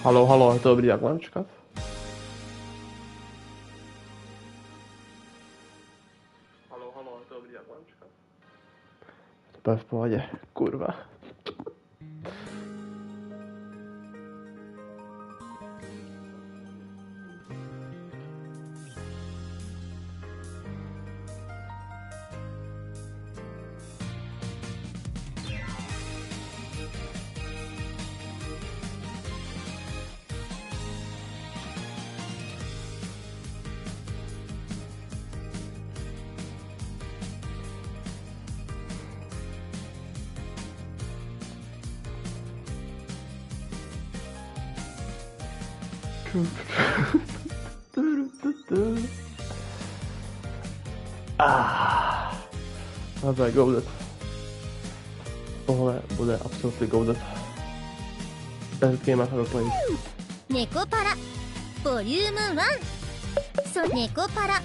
Halo, halo, je to dobrý, jak mám čekat? Halo, halo, je to dobrý, jak mám čekat? To je v pohodě, kurva. Naozaj goated. Tohle bude absolutely goated. Best game I've ever played. Nekopara Volume 1 Nekopara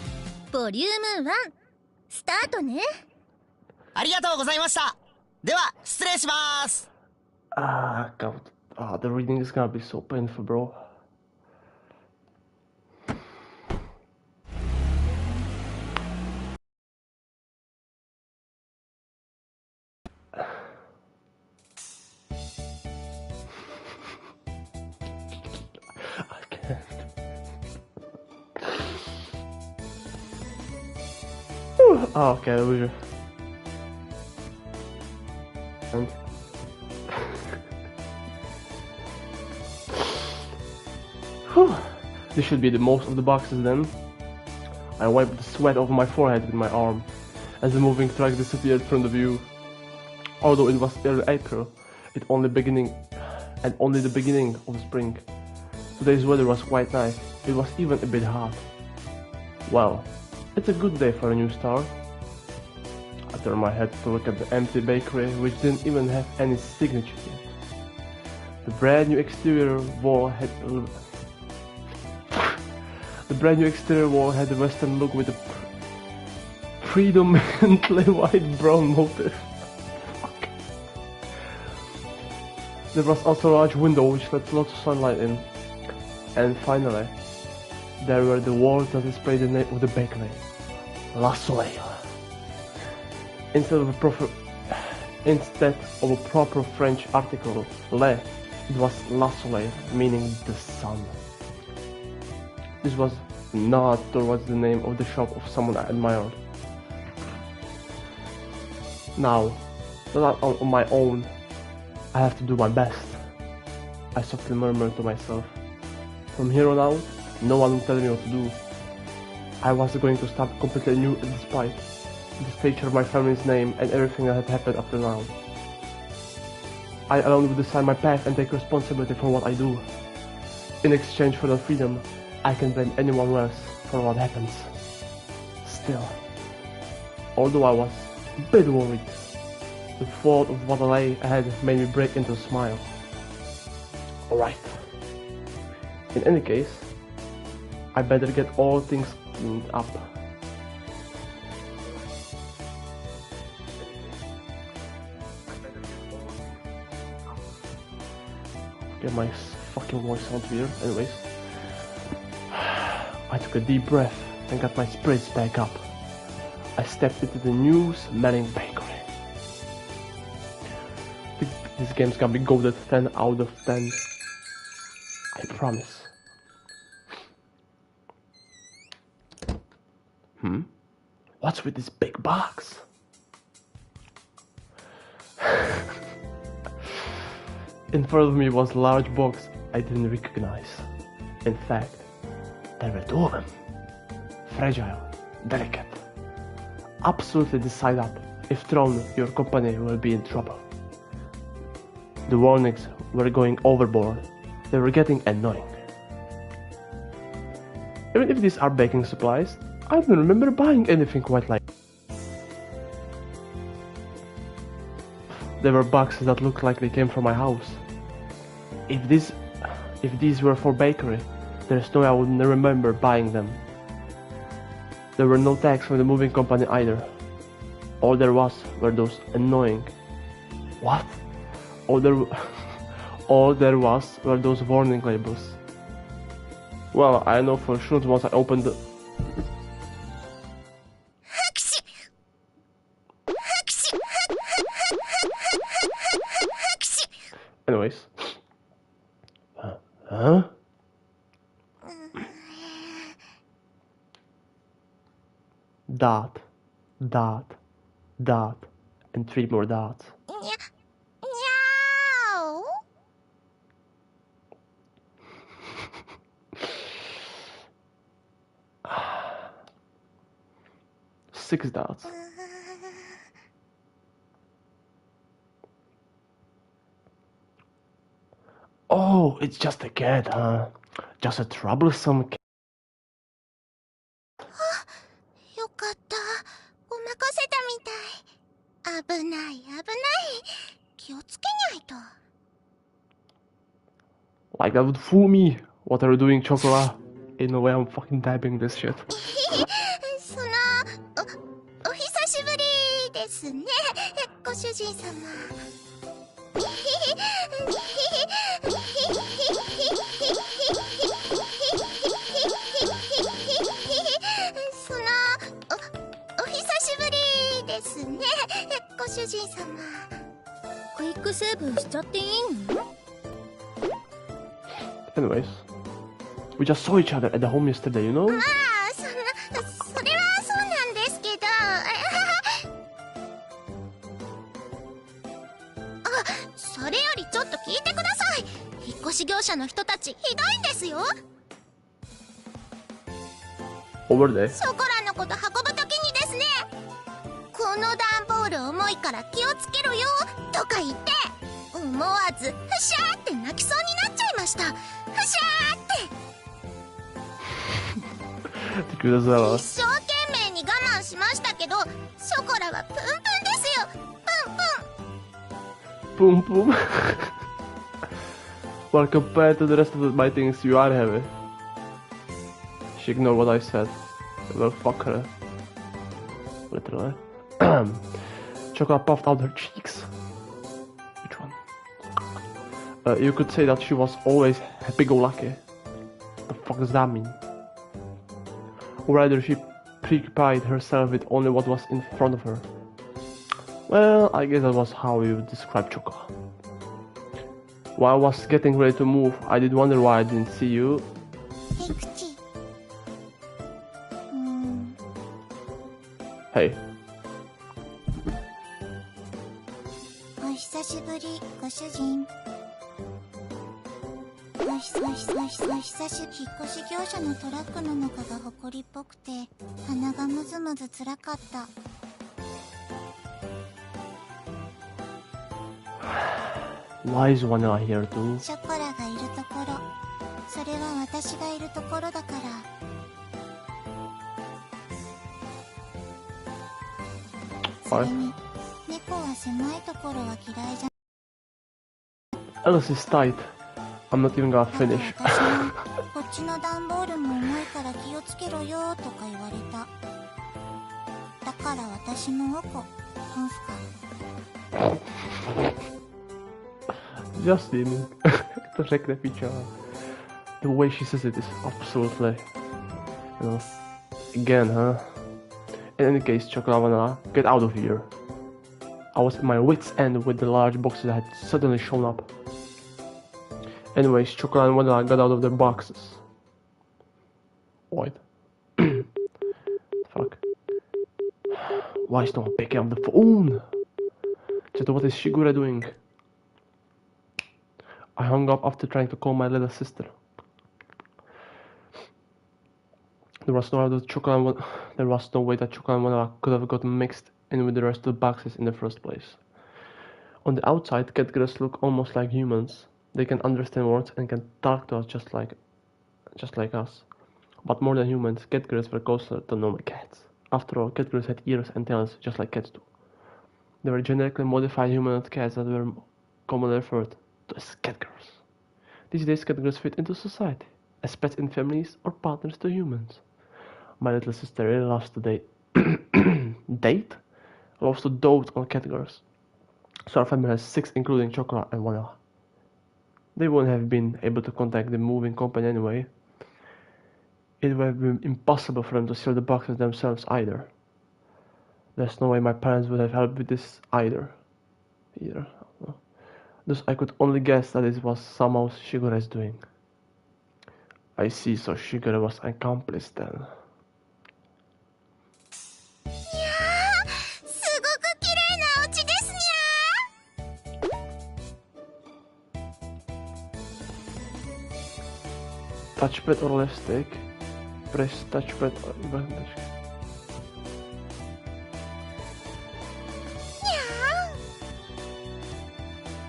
Volume 1スタートね。ありがとうございました。では失礼します。God. The reading is gonna be so painful, bro. Okay, loser. And this should be the most of the boxes then. I wiped the sweat off my forehead with my arm as the moving truck disappeared from the view. Although it was early April, only the beginning of spring. Today's weather was quite nice. It was even a bit hot. Well, it's a good day for a new start. I turned my head to look at the empty bakery, which didn't even have any signature yet. The brand new exterior wall had a western look with a predominantly white-brown motif. Fuck. There was also a large window which let lots of sunlight in. And finally, there were the walls that displayed the name of the bakery, La Soleil. Instead of a proper French article, Le, it was La Soleil, meaning the sun. This was a nod towards the name of the shop of someone I admired. Now that I'm on my own, I have to do my best. I softly murmured to myself. From here on out, no one will tell me what to do. I was going to start completely new despite the stature of my family's name and everything that had happened up to now. I alone would decide my path and take responsibility for what I do. In exchange for that freedom, I can blame anyone else for what happens. Still, although I was a bit worried, the thought of what lay ahead made me break into a smile. Alright. In any case, I better get all things cleaned up. Okay, my fucking voice sounds weird. Anyways, I took a deep breath and got my spirits back up. I stepped into the new smelling bakery. This game's gonna be goated 10 out of 10. I promise. What's with this big box? In front of me was a large box I didn't recognize. In fact, there were two of them. Fragile, delicate. Absolutely decide up. If thrown, your company will be in trouble. The warnings were going overboard. They were getting annoying. Even if these are baking supplies, I don't remember buying anything quite like. There were boxes that looked like they came from my house. If these were for bakery, there's no way I would remember buying them. There were no tags from the moving company either. All there was were those annoying... What? All All there was were those warning labels. Well, I know for sure once I opened the... Anyways. Huh? Dot, dot, dot, and 3 more dots. Meow. 6 dots. Oh, it's just a cat, huh? Just a troublesome cat. よかった。ごまかせたみたい。危ない危ない。気をつけないと。 Like that would fool me. What are you doing, Chocola? In a way, I'm fucking typing this shit. そのお久しぶりですね、ご主人様。そのお久しぶりですね、ご主人様。クイックセーブしちゃっていいの？ Anyways, we just saw each other at the home yesterday, you know? まあ、それはそうなんですけど。あ、それよりちょっと聞いてください。引っ越し業者の人たちひどいんですよ。 Over there. ショコラのこと運ぶときにですね、この段ボール重いから気をつけろよとか言って、思わずふしゃーって泣きそうになっちゃいました。ふしゃーって。一生懸命に我慢しましたけど、ショコラはプンプンですよ。プンプン。 Boom, boom. Well, compared to the rest of my things, you are heavy. She ignored what I said. Well, fuck her. Literally. Chocolate puffed out her cheeks. Which one? You could say that she was always happy-go-lucky. The fuck does that mean? Or rather, she preoccupied herself with only what was in front of her. Well, I guess that was how you would describe Chocolate. While I was getting ready to move, I did wonder why I didn't see you. ペクチ。Hey. お久しぶり、ご主人。お久しぶり。引っ越し業者のトラックの中が埃っぽくて、鼻がムズムズつらかった。Why is Vanilla here too? ショコラがいるところ、それは私がいるところだから。それに、猫は狭いところは嫌いじゃ。 Alice is tight. I'm not even gonna だから finish. 私もこっちの段ボールも重いから気をつけろよとか言われた。だから私もおこ、コンフか。 Just aiming. Just like the feature. The way she says it is absolutely, you know. Again, huh? In any case, Chocolate Vanilla, get out of here. I was at my wit's end with the large boxes that had suddenly shown up. Anyways, Chocolate and Vanilla got out of their boxes. Wait. Fuck. Why is no one picking up the phone? Just what is Shigure doing? I hung up after trying to call my little sister. There was no way that Chocolate and Vanilla could have gotten mixed in with the rest of the boxes in the first place. On the outside, cat girls look almost like humans. They can understand words and can talk to us just like us. But more than humans, cat girls were closer to normal cats. After all, cat girls had ears and tails just like cats do. They were genetically modified humanoid cats that were commonly referred to as cat girls. These days, cat girls fit into society, as pets in families or partners to humans. My little sister really loves to date. Date? Loves to dote on cat girls. So our family has 6, including Chocolate and Vanilla. They wouldn't have been able to contact the moving company anyway. It would have been impossible for them to seal the boxes themselves either. There's no way my parents would have helped with this either. Thus I could only guess that it was somehow Shigura's doing. I see, so Shigura was an accomplice then. いやー、すごく綺麗なお家ですにゃー。 Touchpad or left stick? Press touchpad or button. にゃ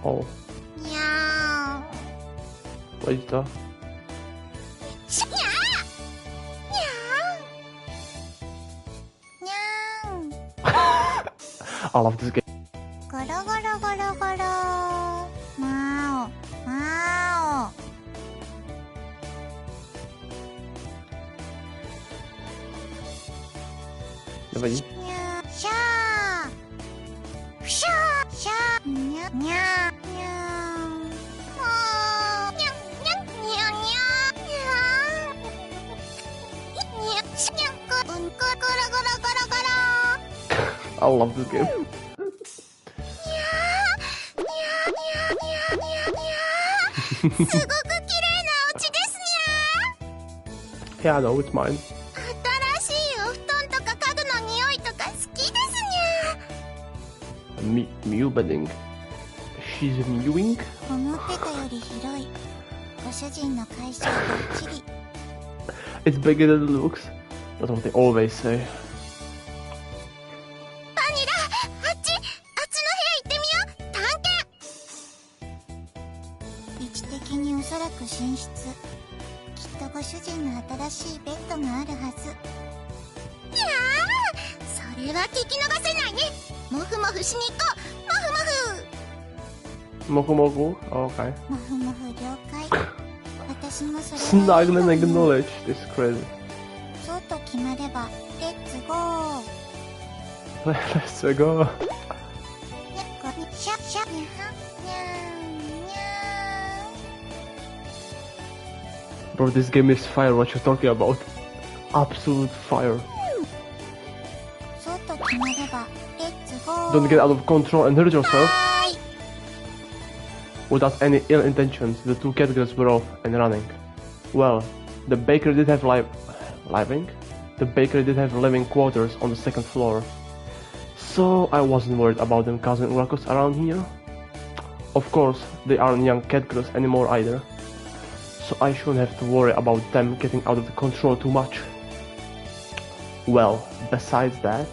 ー Oh, にゃー what is that? しにゃーにゃーにゃー I love this game. ゴロゴロゴロゴロまおまお Давай. にゃーシャーシャーシャーにゃにゃにゃあーにゃにゃにゃにゃにゃしにゃくうんこゴロゴロゴロゴロ I love this game. にゃーにゃにゃにゃにゃすごく綺麗なお家ですに Yeah, I know, it's mine. ゃ新しいお布団とか家具の匂いとか好きですにゃ Mew bedding. She's mewing? 思ってたより広いご主人の会社バッチリ It's bigger than it looks. That's what they always say. バニラあっちの部屋行ってみよう探検位置的におそらく寝室きっとご主人の新しいベッドがあるはずいやーそれは聞き逃せないねもふもふしに行こうもふもふ Moku Moku? Oh, okay. もふもふ了解私もそれはいい Snuggling の and に knowledge. This is crazy. そうと決まればレッツゴー Let's go. にゃこにシャシャにゃはにゃんにゃ Bro, this game is fire. What you talking about? Absolute fire. ーそうと決まればレッツゴー Don't get out of control and hurt yourself. はーい Without any ill intentions, the two cat girls were off and running. Well, the bakery did have living? The bakery did have living quarters on the second floor. So I wasn't worried about them causing ruckus around here. Of course, they aren't young cat girls anymore either. So I shouldn't have to worry about them getting out of the control too much. Well, besides that,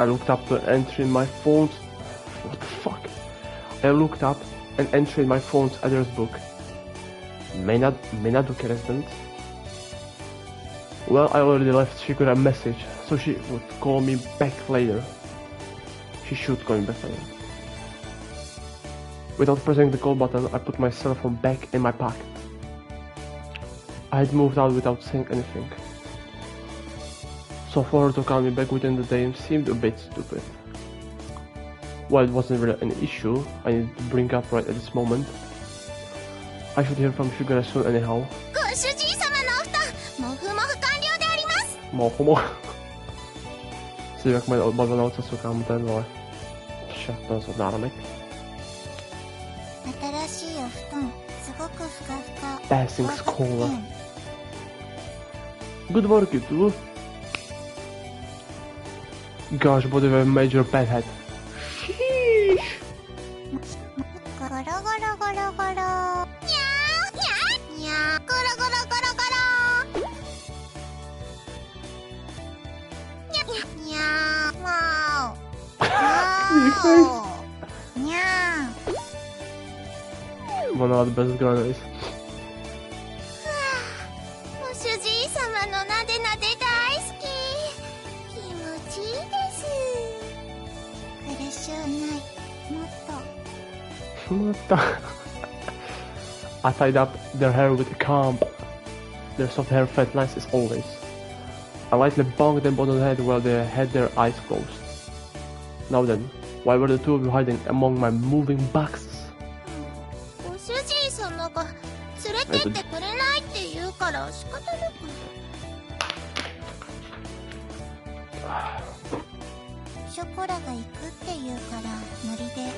I looked up the entry in my phone's... What the fuck? I looked up an entry in my phone's address book. Minaduke resident. Well, I already left Shigura a message, so she would call me back later. She should call me back later. Without pressing the call button, I put my cell phone back in my pocket. I had moved out without saying anything. So for her to call me back within the day seemed a bit stupid. While it wasn't really an issue I needed to bring up right at this moment, I should hear from Shigura soon anyhow. ご主人様のお布団もふもふ完了であります Mohomo. Zie je wat ik mijn balloon zo gaan meteen wel. Shit, dat is wat namelijk. 新しいお布団すごくふかふか Passing 高得 school. 点 Good work, you two. Gosh, but we have a major bad head. Sheesh. ゴロゴロゴロゴロにゃーにゃーにゃーゴロゴロゴロゴロにゃにゃにゃーわーにゃー One of the best grannies. ご主人様のなでなで大好き気持ちいいです苦しゅうないもっと What the? I tied up their hair with a comb. Their soft hair felt nice as always. I lightly bonked them on the head while they had their eyes closed. Now then, why were the two of you hiding among my moving boxes? ご主人様ってってくれないって言うから仕方なく。ショコラが行くって言うからノリで。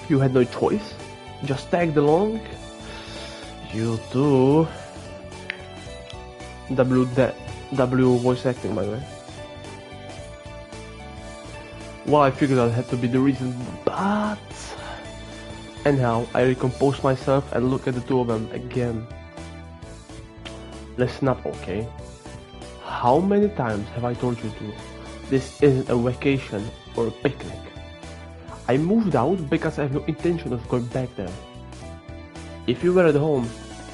You had no choice? Just tagged along? You too. W voice acting, by the way. Well, I figured that had to be the reason, but... Anyhow, I recompose myself and look at the two of them again. Listen up, okay? How many times have I told you to? This isn't a vacation or a picnic. I moved out because I have no intention of going back there. If you were at home,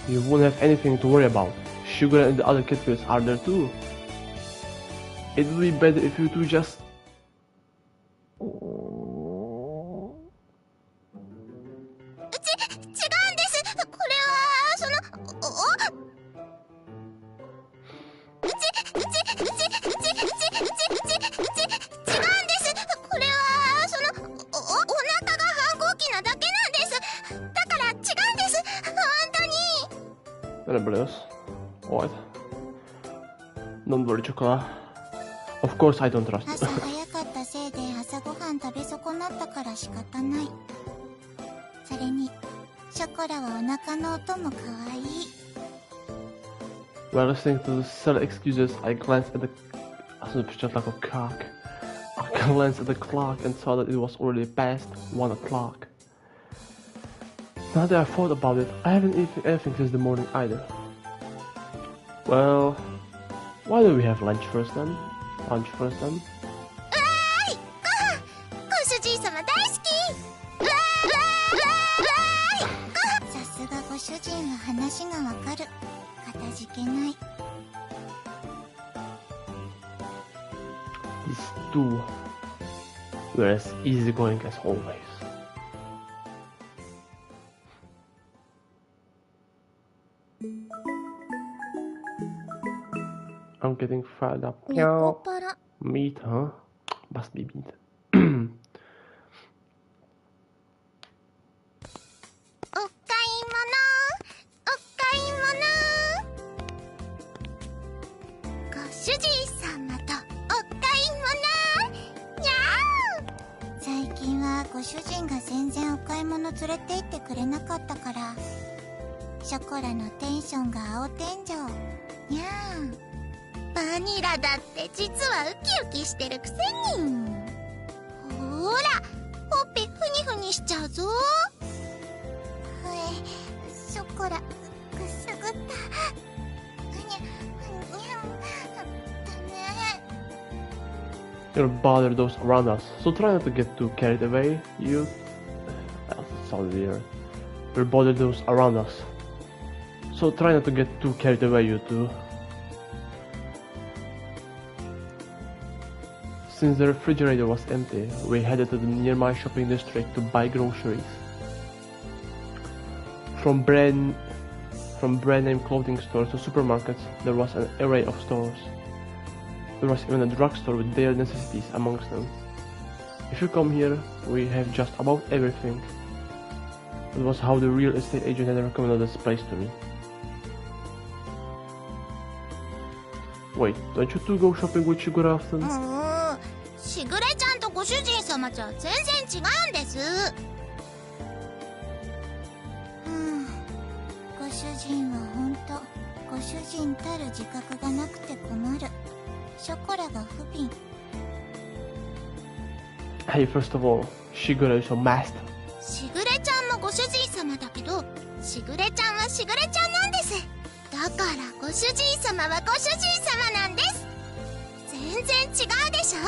you wouldn't have anything to worry about. Sugar and the other kiddos are there too. It would be better if you two just... What? Don't worry, Chocolate. Of course I don't trust you. 朝早かったせいで朝ごはん食べ損なったから仕方ない。それにショコラはお腹の音も可愛い。While listening to the silly excuses, I glanced at the... just like a cock. I glanced at the clock and saw that it was already past 1 o'clock. Now that I thought about it, I haven't eaten anything since the morning either. Well, why don't we have lunch first then? うわーい、ご主人様大好き。うわーい、さすがご主人は話がわかる。かたじけない。These two were as easygoing as always. I'm getting fired up. Nekopara. Meat, huh? Must be meat. お買い物、お買い物。ご主人様とお買い物。にゃー。最近はご主人が全然お買い物連れて行ってくれなかったから、ショコラのテンションが青天井。にゃー。バニラだって実はウキウキしてるくせに。ほら、ほっぺふにふにしちゃうぞ。ショコラくすぐった。You'll bother those around us, so try not to get too carried away, you... That sounds weird. You'll bother those around us, so try not to get too carried away, you two. Since the refrigerator was empty, we headed to the nearby shopping district to buy groceries. From brand name clothing stores to supermarkets, there was an array of stores. There was even a drugstore with daily necessities amongst them. If you come here, we have just about everything. That was how the real estate agent had recommended this place to me. Wait, don't you two go shopping with Shigura often? しぐれちゃんとご主人様じゃ全然違うんです。ご主人はほんとご主人たる自覚がなくて困る。ショコラが不憫。Hey, first of all, Shigura is your master. しぐれちゃんもご主人様だけど、しぐれちゃんはしぐれちゃんなんです。だからご主人様はご主人様なんです。全然違うでしょ。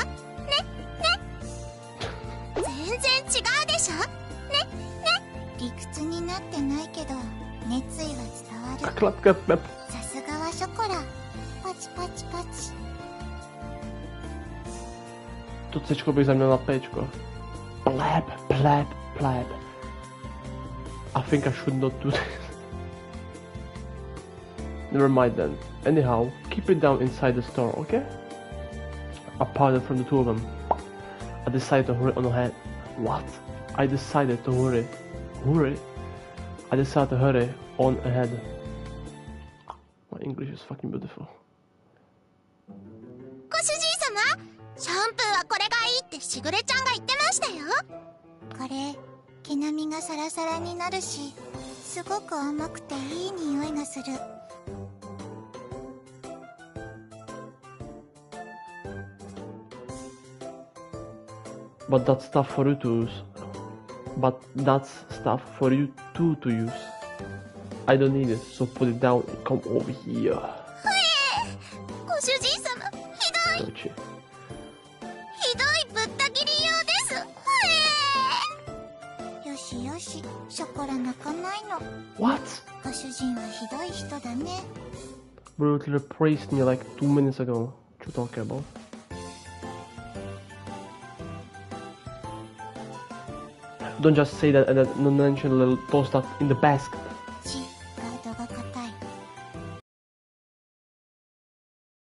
全然違うでしょ。ね、理屈になってないけど熱意は伝わる。さすがはショコラ。パチパチパチ。Tu chceš bych zaměl na péčko. Pleb, pleb, pleb. I think I should not do this. Never mind then. Anyhow, keep it down inside the store, okay? I parted from the two of them. I decided to hurry on ahead. What? I decided to hurry. Hurry? I decided to hurry on ahead. My English is fucking beautiful. ご主人様、シャンプーはこれがいいってしぐれちゃんが言ってましたよ。これ毛並みがサラサラになるし、すごく甘くていい匂いがする。But that's stuff for you to use. But that's stuff for you too to use. I don't need it, so put it down and come over here. ご主人様、ひどい。 Touch it. ひどいぶった切りようです。よしよし、ショコラ泣かないの。 What? ご主人はひどい人だね。 Brutally praised me like 2 minutes ago. What you talking about? Don't just say that and then not mention a little toss that in the basket. ガイドが硬い。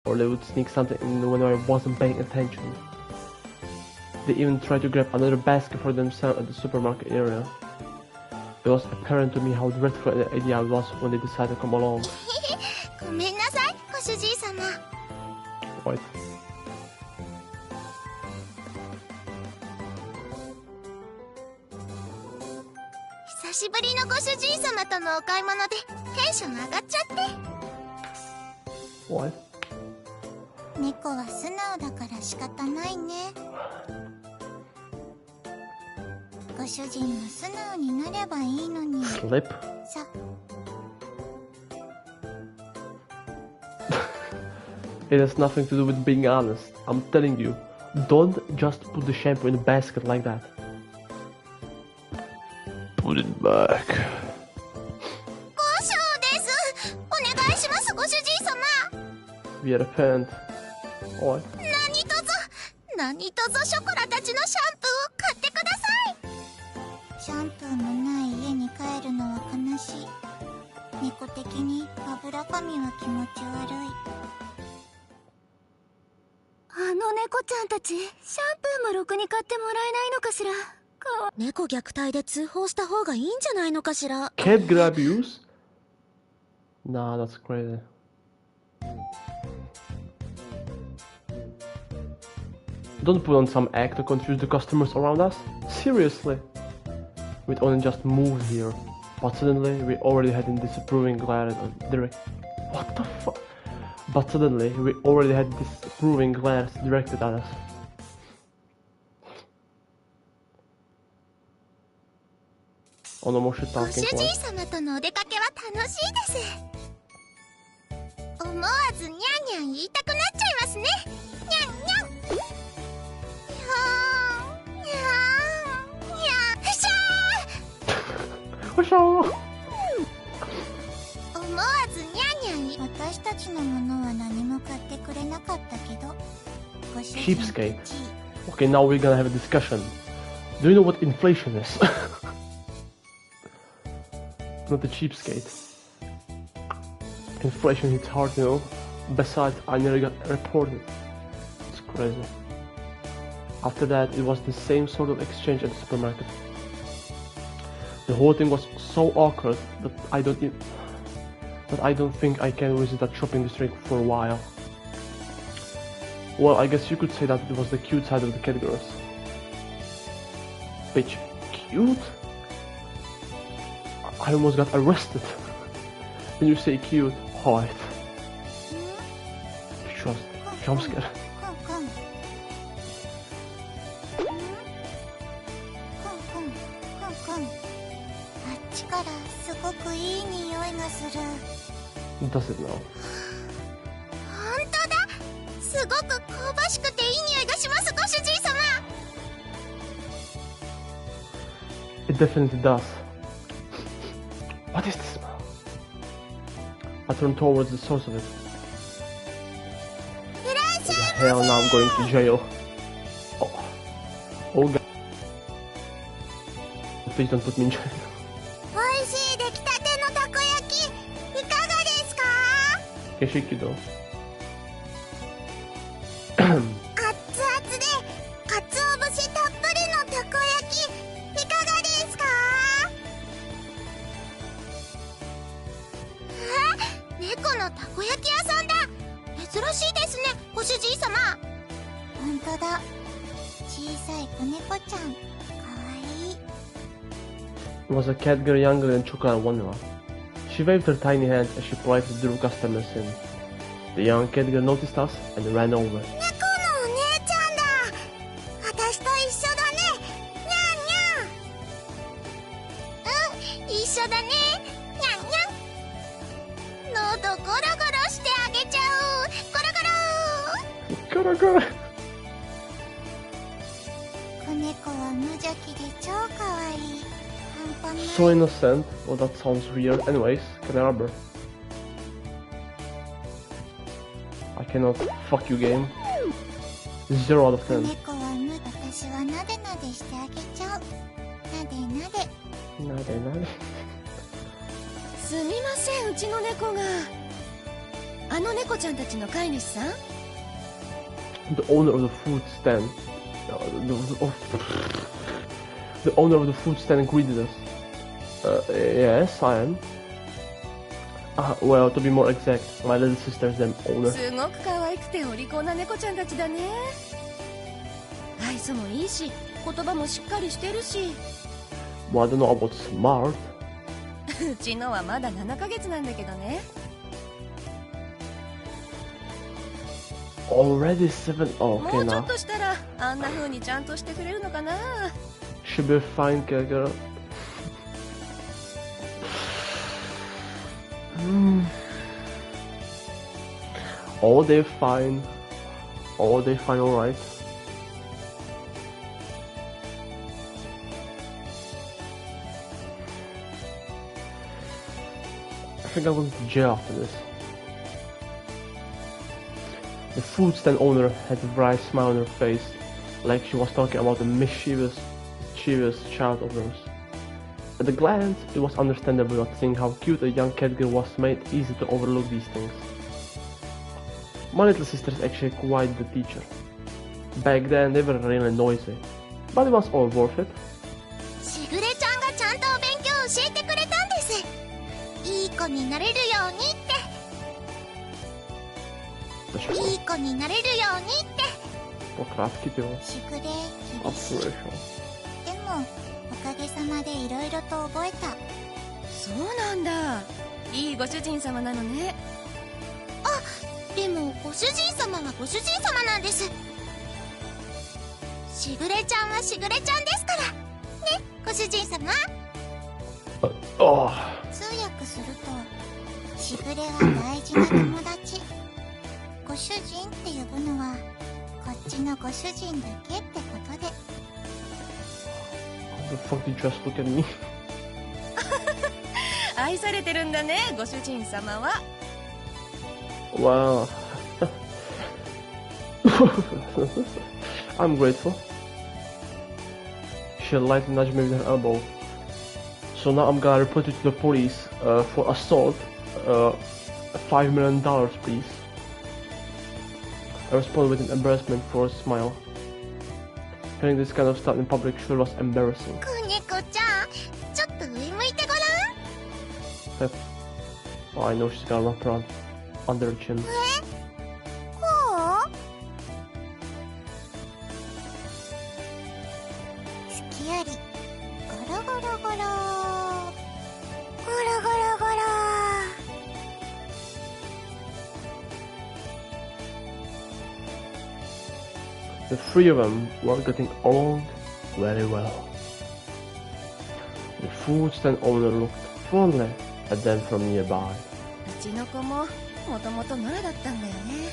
Or they would sneak something in when I wasn't paying attention. They even tried to grab another basket for themselves at the supermarket area. It was apparent to me how dreadful the idea was when they decided to come along. ごめんなさい、ご主人様。 Right. 久しぶりのご主人様とのお買い物でテンション上がっちゃって。 What? 猫は素直だから仕方ないね。ご主人も素直になればいいのに。 Slip? さ、 It has nothing to do with being honest. I'm telling you, don't just put the shampoo in the basket like that. Put it back. 交渉です。お願いします、ご主人様。 We are a parent. What? 何とぞショコラたちのシャンプーを買ってください。シャンプーもない家に帰るのは悲しい。猫的に油髪は気持ち悪い。あの猫ちゃんたち、シャンプーもろくに買ってもらえないのかしら。猫虐待で通報した方がいいんじゃないのかしら。 Cat grab use? Nah, that's crazy. Don't put on some act to confuse the customers around us. Seriously. We'd only just moved here, but suddenly we already had a disapproving glare direct. What the fuck? But suddenly we already had disapproving glares directed at us. Oh no more shit ご talking. 主人 What? 様とのお出かけは楽しいです。思わずニャンニャン言いたくなっちゃいますね。ニャンニャン。ニャンニャンニャン。ふしゃFor sure. ー。思わずニャンニャン。私たちのものは何も買ってくれなかったけど。ご主人 Cheapskate. Okay, now we're gonna have a discussion. Do you know what inflation is? Not a cheapskate. Inflation hits hard, you know. Besides, I nearly got reported. It's crazy. After that, it was the same sort of exchange at the supermarket. The whole thing was so awkward that I don't think I can visit that shopping district for a while. Well, I guess you could say that it was the cute side of the cat girls. Bitch, cute? I almost got arrested. When you say cute, alright. Just jump scare. コンコン。コンコンコンコン。あっちからすごくいい匂いがする。 Does it now? 本当だ。すごく香ばしくていい匂いがします、ご主人様。 It definitely does. What is this smell? I turn towards the source of it. いらっしゃい。 Hell, now I'm going to jail. Oh, oh god. Please don't put me in jail. 美味しい出来たてのたこ焼き、いかがですか？ Keshikido. 熱々で、鰹節猫のたこ焼き屋さんだ。珍しいですね、ご主人様。ほんとだ。小さい子猫ちゃん、かわいい。It was a cat girl younger than Chocolate Vanilla. She waved her tiny hand as she politely drew customers in. The young cat girl noticed us and ran over. 猫のお姉ちゃんだ。私と一緒だね。にゃんにゃん。うん、一緒だね。にゃんにゃん。喉ゴロゴロしてあげちゃう。ゴロゴロ。Gotta go. 子猫は無邪気で超かわいい。半端ない。 So innocent. Well, that sounds weird. Anyways, can I rubber? I cannot. Fuck you, game. 0 out of 子 10. 猫は私はなでなでしてあげちゃう。なでなで。Nade. すみません、うちの猫が。あの猫ちゃんたちの飼い主さん？ The owner of the food stand. The owner of the food stand greeted us. Yes, I am. Well, to be more exact, my little sister is the owner. すごく可愛くてお利口な猫ちゃんたちだね。愛想もいいし、言葉もしっかりしてるし。Well, I don't know about smart. うちのはまだ7ヶ月なんだけどね。Already 7. Oh, も okay うちょ now. っとしたらあんな風にちゃんとしてくれるのかな。 Should be fine, girl. All day fine. All day fine, alright. I think I'm going to jail after this. The food stand owner had a bright smile on her face, like she was talking about a mischievous child of hers. At a glance, it was understandable that seeing how cute a young cat girl was made easy to overlook these things. My little sister is actually quite the teacher. Back then, they were really noisy, but it was all worth it. しぐれちゃんがちゃんとお勉強教えてくれたんです。いい子になれるようにって。いい子になれるようにって。Pokratki pivo. しぐれ厳しい。 Absolutely. でもおかげさまでいろいろと覚えた。そうなんだ。いいご主人様なのね。でもご主人様はご主人様なんです。しぐれちゃんはしぐれちゃんですからね、ご主人様。 Oh. 通訳すると、しぐれは大事な友達。ご主人って呼ぶのはこっちのご主人だけってことで。 How the fuck did you just look at me? 愛されてるんだね、ご主人様は。Wow. I'm grateful. She lightly nudged me with her elbow. So now I'm gonna report you to the police for assault. $5 million, please. I responded with an embarrassment for a smile. Hearing this kind of stuff in public sure was embarrassing. 子猫ちゃん、ちょっと上向いてごらん。Oh, I know she's gonna wrap around under her chin. こう？すきあり。ゴロゴロゴロ。ゴロゴロゴロ。 The three of them were getting along very well. The food stand owner looked fondly at them from nearby. うちの子ももともと野良だったんだよね。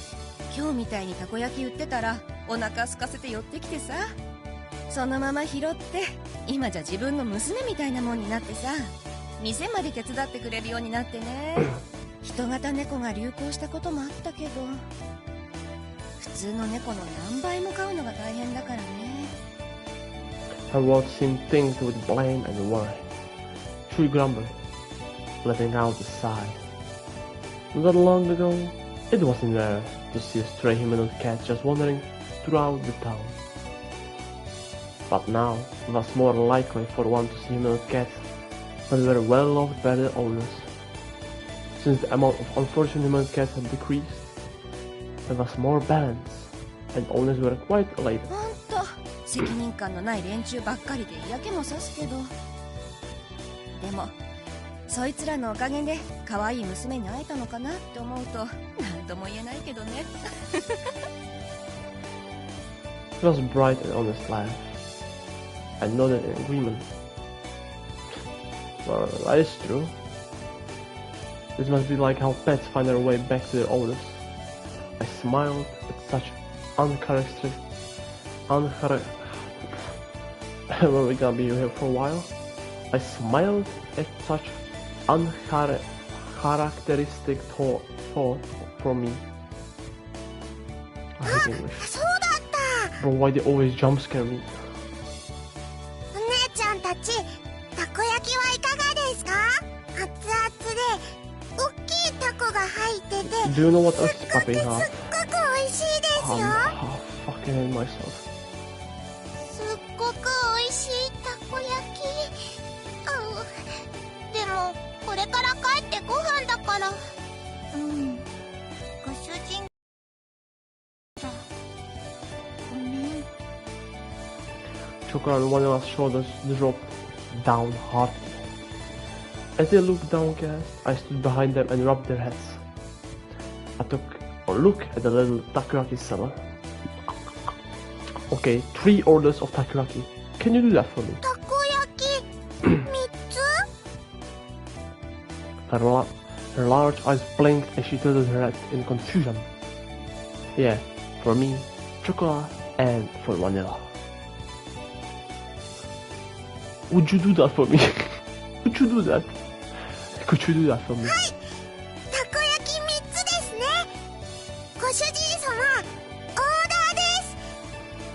今日みたいにたこ焼き売ってたらお腹空かせて寄ってきてさ、そのまま拾って今じゃ自分の娘みたいなもんになってさ、店まで手伝ってくれるようになってね。人型猫が流行したこともあったけど、普通の猫の何倍も飼うのが大変だからね。 Her words seemed tinged with blame and worry. She grumbled, letting out a sigh. Not long ago, it wasn't rare to see a stray humanoid cat just wandering throughout the town. But now, it was more likely for one to see humanoid cats when they were well loved by their owners. Since the amount of unfortunate human cats had decreased, there was more balance, and owners were quite elated. ほんと責任感のない連中ばっかりで嫌気もさすけど、でもそいつらのおかげで可愛い娘に会えたのかなって思うと何とも言えないけどね。It was a bright and honest laugh. I nodded in agreement. Well, that is true. This must be like how pets find their way back to their owners. I smiled at such uncharacteristic... Well, we're gonna be here for a while. I smiled at such uncharacteristic thought for me. I hate English. そうだった。 Bro, why they always jump scare me? お姉ちゃんたち、たこ焼きはいかがですか？熱々で大きいタコが入ってて、 Do you know what else is すっごく popping up? 美味しいですよ。 I'm fucking hate myself. すっごく美味しいたこ焼き。でもこれから帰ってご飯だから。ご主人だ。ごめん。 Chocolate and Vanilla's shoulders dropped down hard. As they looked downcast, I stood behind them and rubbed their heads. I took a look at the little takoyaki seller. Okay, 3 orders of takoyaki. Can you do that for me? たこ焼き3つ？ Her large eyes blinked as she tilted her head in confusion. Yeah, for me, chocolate, and for vanilla. Would you do that for me? Would you do that? Could you do that for me? たこ焼き3つですね。ご主人様、オーダーです。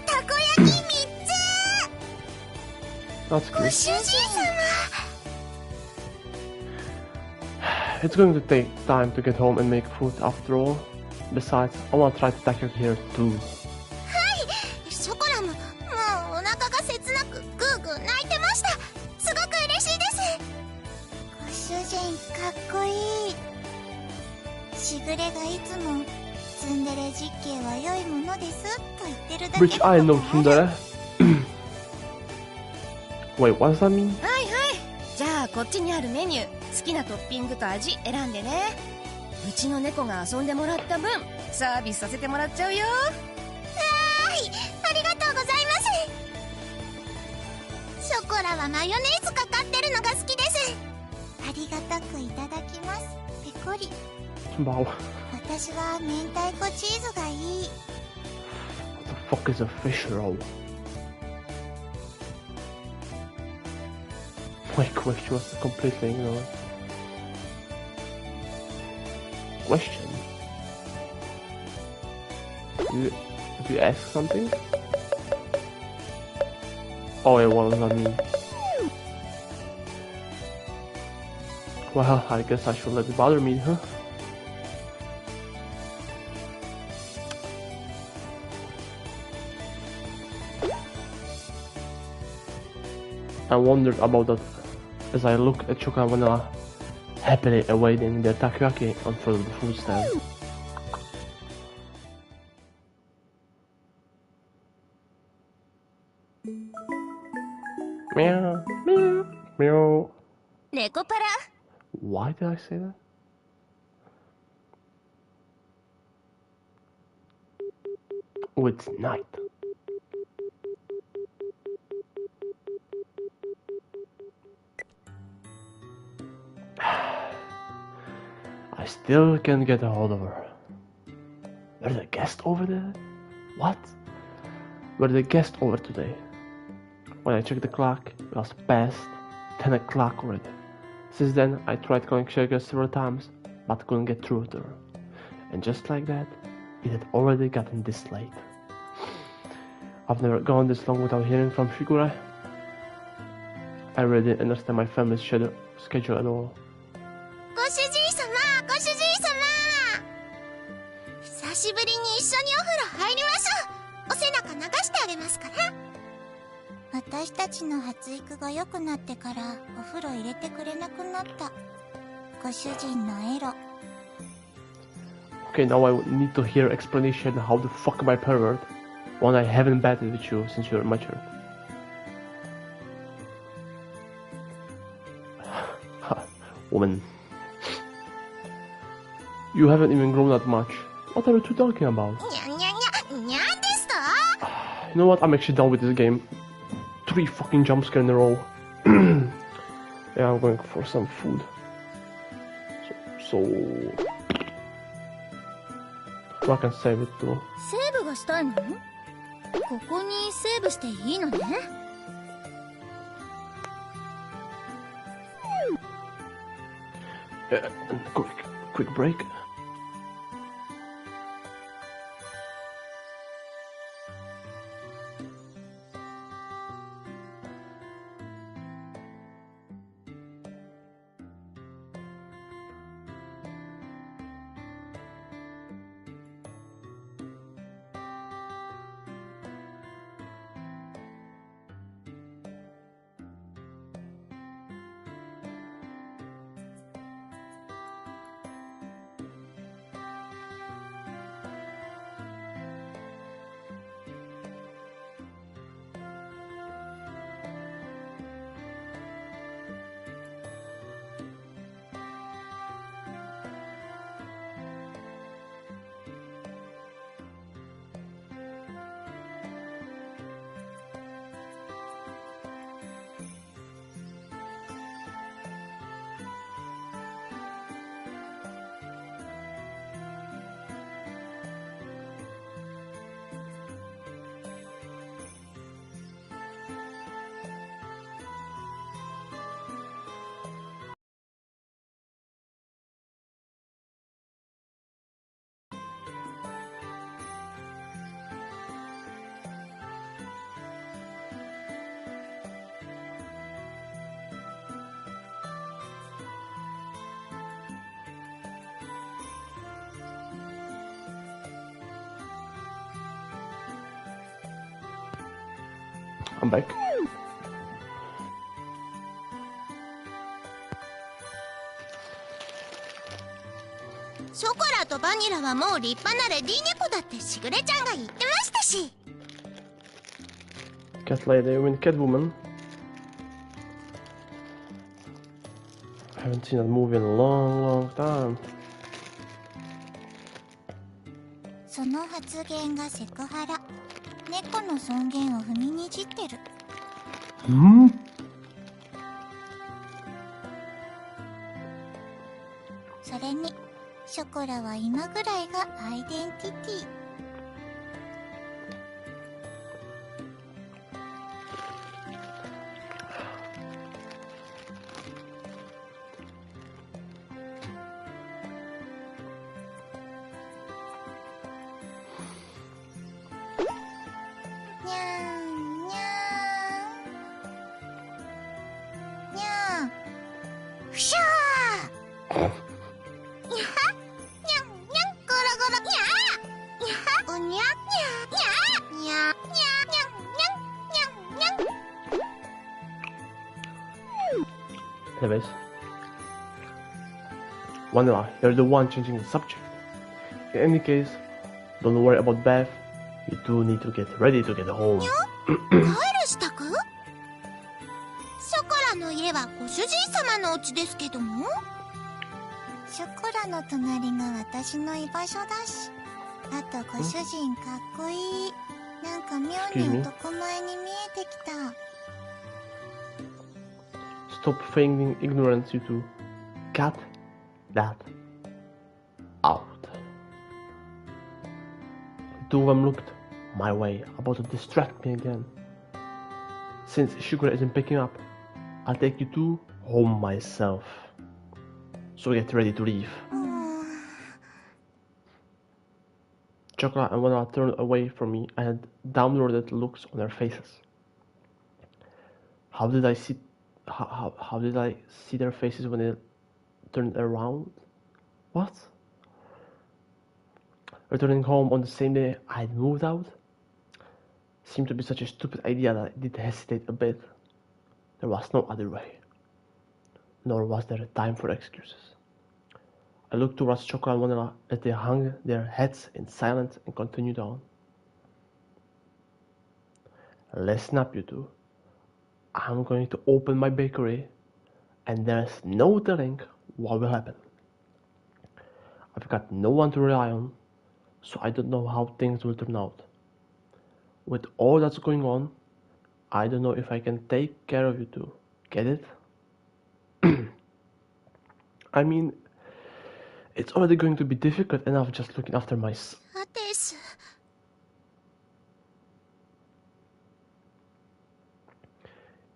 たこ焼き3つ。 That's ご good. 主人様。 It's going to take time to get home and make food after all. Besides, I want to try to tackle here too. ショコラも、もうお腹が切なくグーグー泣いてました。すごく嬉しいです。ご主人かっこいい。しぐれがいつもツンデレ実験は良いものですと言ってるだけ Which I know tsundere. Wait, what does that mean? はいはい、じゃあこっちにあるメニュー、好きなトッピングと味選んでね。うちの猫が遊んでもらった分サービスさせてもらっちゃうよ。はい、ありがとうございます。ショコラはマヨネーズかかってるのが好きです。ありがたくいただきます。ペコリ。 Wow. 私は明太子チーズがいい。 What the fuck is a fish roll? My question was completely ignored. Question? Did you ask something? Oh, yeah, what does that mean? Well, I guess I should let it bother me, huh? I wondered about that as I looked at Chocolate and Vanilla happily awaiting their takoyaki on front of the food stand. Meow, meow, meow. ネコパラ。 Why did I say that? Oh, it's night. I still can't get a hold of her. Were the guests over there? What? Were the guests over today? When I checked the clock, it was past 10 o'clock already. Since then, I tried calling Sugar several times, but couldn't get through to her. And just like that, it had already gotten this late. I've never gone this long without hearing from Shigure. I really didn't understand my family's schedule at all. ご主人様、ご主人様。久しぶりに一緒にお風呂入りましょう。お背中流してあげますから。私たちの発育が良くなってからお風呂入れてくれなくなった。ご主人のエロ。 Okay, now I need to hear explanation how the fuck am I pervert when I haven't batted with you since you're matured. Woman. You haven't even grown that much. What are you two talking about? にゃにゃにゃ、にゃんですと。 You know what? I'm actually done with this game. 3 fucking jump scares in a row. Yeah, I'm going for some food. So I can save it too. セーブがしたいの？ここにセーブしていいのね。Quick break. I'm back. ショコラとバニラはもう立派なレディ猫だってしぐれちゃんが言ってましたし。 Cat lady, you mean Catwoman? I haven't seen that movie in a long time. その発言がセクハラ。猫の尊厳を踏みにじってる。それにショコラは今ぐらいがアイデンティティ。にゃんにゃんにゃん。ふしゃー。にゃはにゃんにゃんゴロゴロにゃー。にゃはうにゃにゃにゃにゃにゃにゃにゃにゃにゃにゃ。 Anyways. Vanilla, you're the one changing the subject. In any case, don't worry about Beth. You do need to get ready to get home. 帰る支度？ショコラの家はご主人様のお家ですけども。ショコラの隣が私の居場所だし。あとご主人かっこいい。なんか妙に男前に見えてきた。 Stop feigning ignorance, you two. Cut that out. The two of them looked my way, about to distract me again. Since Sugar isn't picking up, I'll take you two home myself. So get ready to leave. Chocolate and Vanilla turned away from me and had downwarded looks on their faces. How did I see their faces when they turned around? What? Returning home on the same day I'd moved out? Seemed to be such a stupid idea that I did hesitate a bit. There was no other way. Nor was there time for excuses. I looked towards Choco and Vanilla as they hung their heads in silence and continued on. Listen up, you two. I'm going to open my bakery, and there's no telling what will happen. I've got no one to rely on, so I don't know how things will turn out. With all that's going on, I don't know if I can take care of you two. Get it? I mean, it's already going to be difficult enough just looking after my s-. です。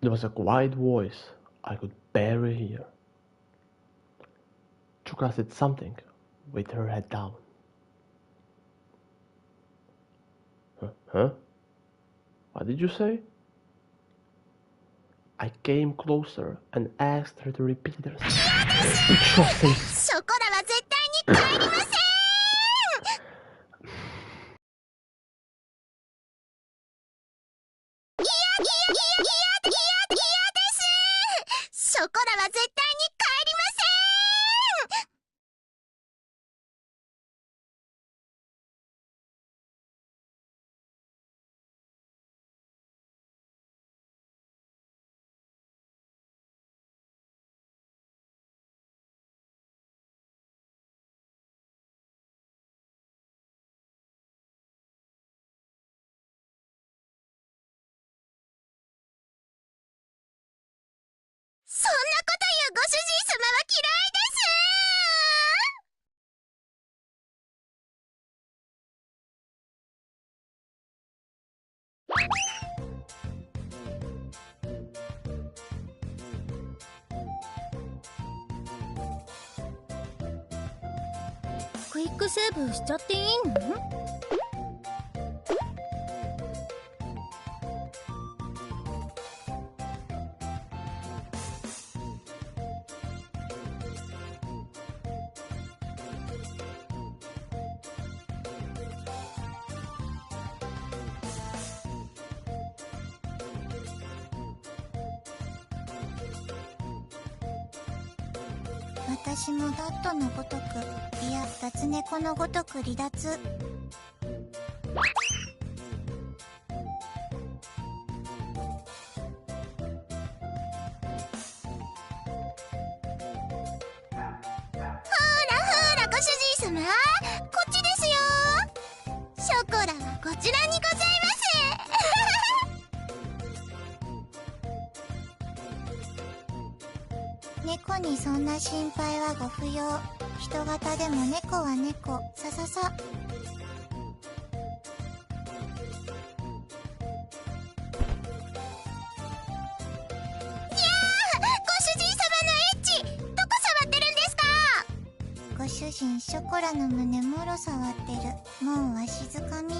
There was a quiet voice I could barely hear. Chukra said something with her head down. Huh? What did you say? I came closer and asked her to repeat herself. ショコラは絶対に帰りません。ショコラは絶対に帰りません。そんなこと言うご主人様は嫌いです。クイックセーブしちゃっていいの？私もダットのごとく、いや脱猫のごとく離脱。ご主人様、こっちですよ。ショコラはこちらにございます。猫にそんな心配はご不要。人型でも猫は猫。さささ。主人ショコラの胸もろ触ってる。もうわしづかみ。に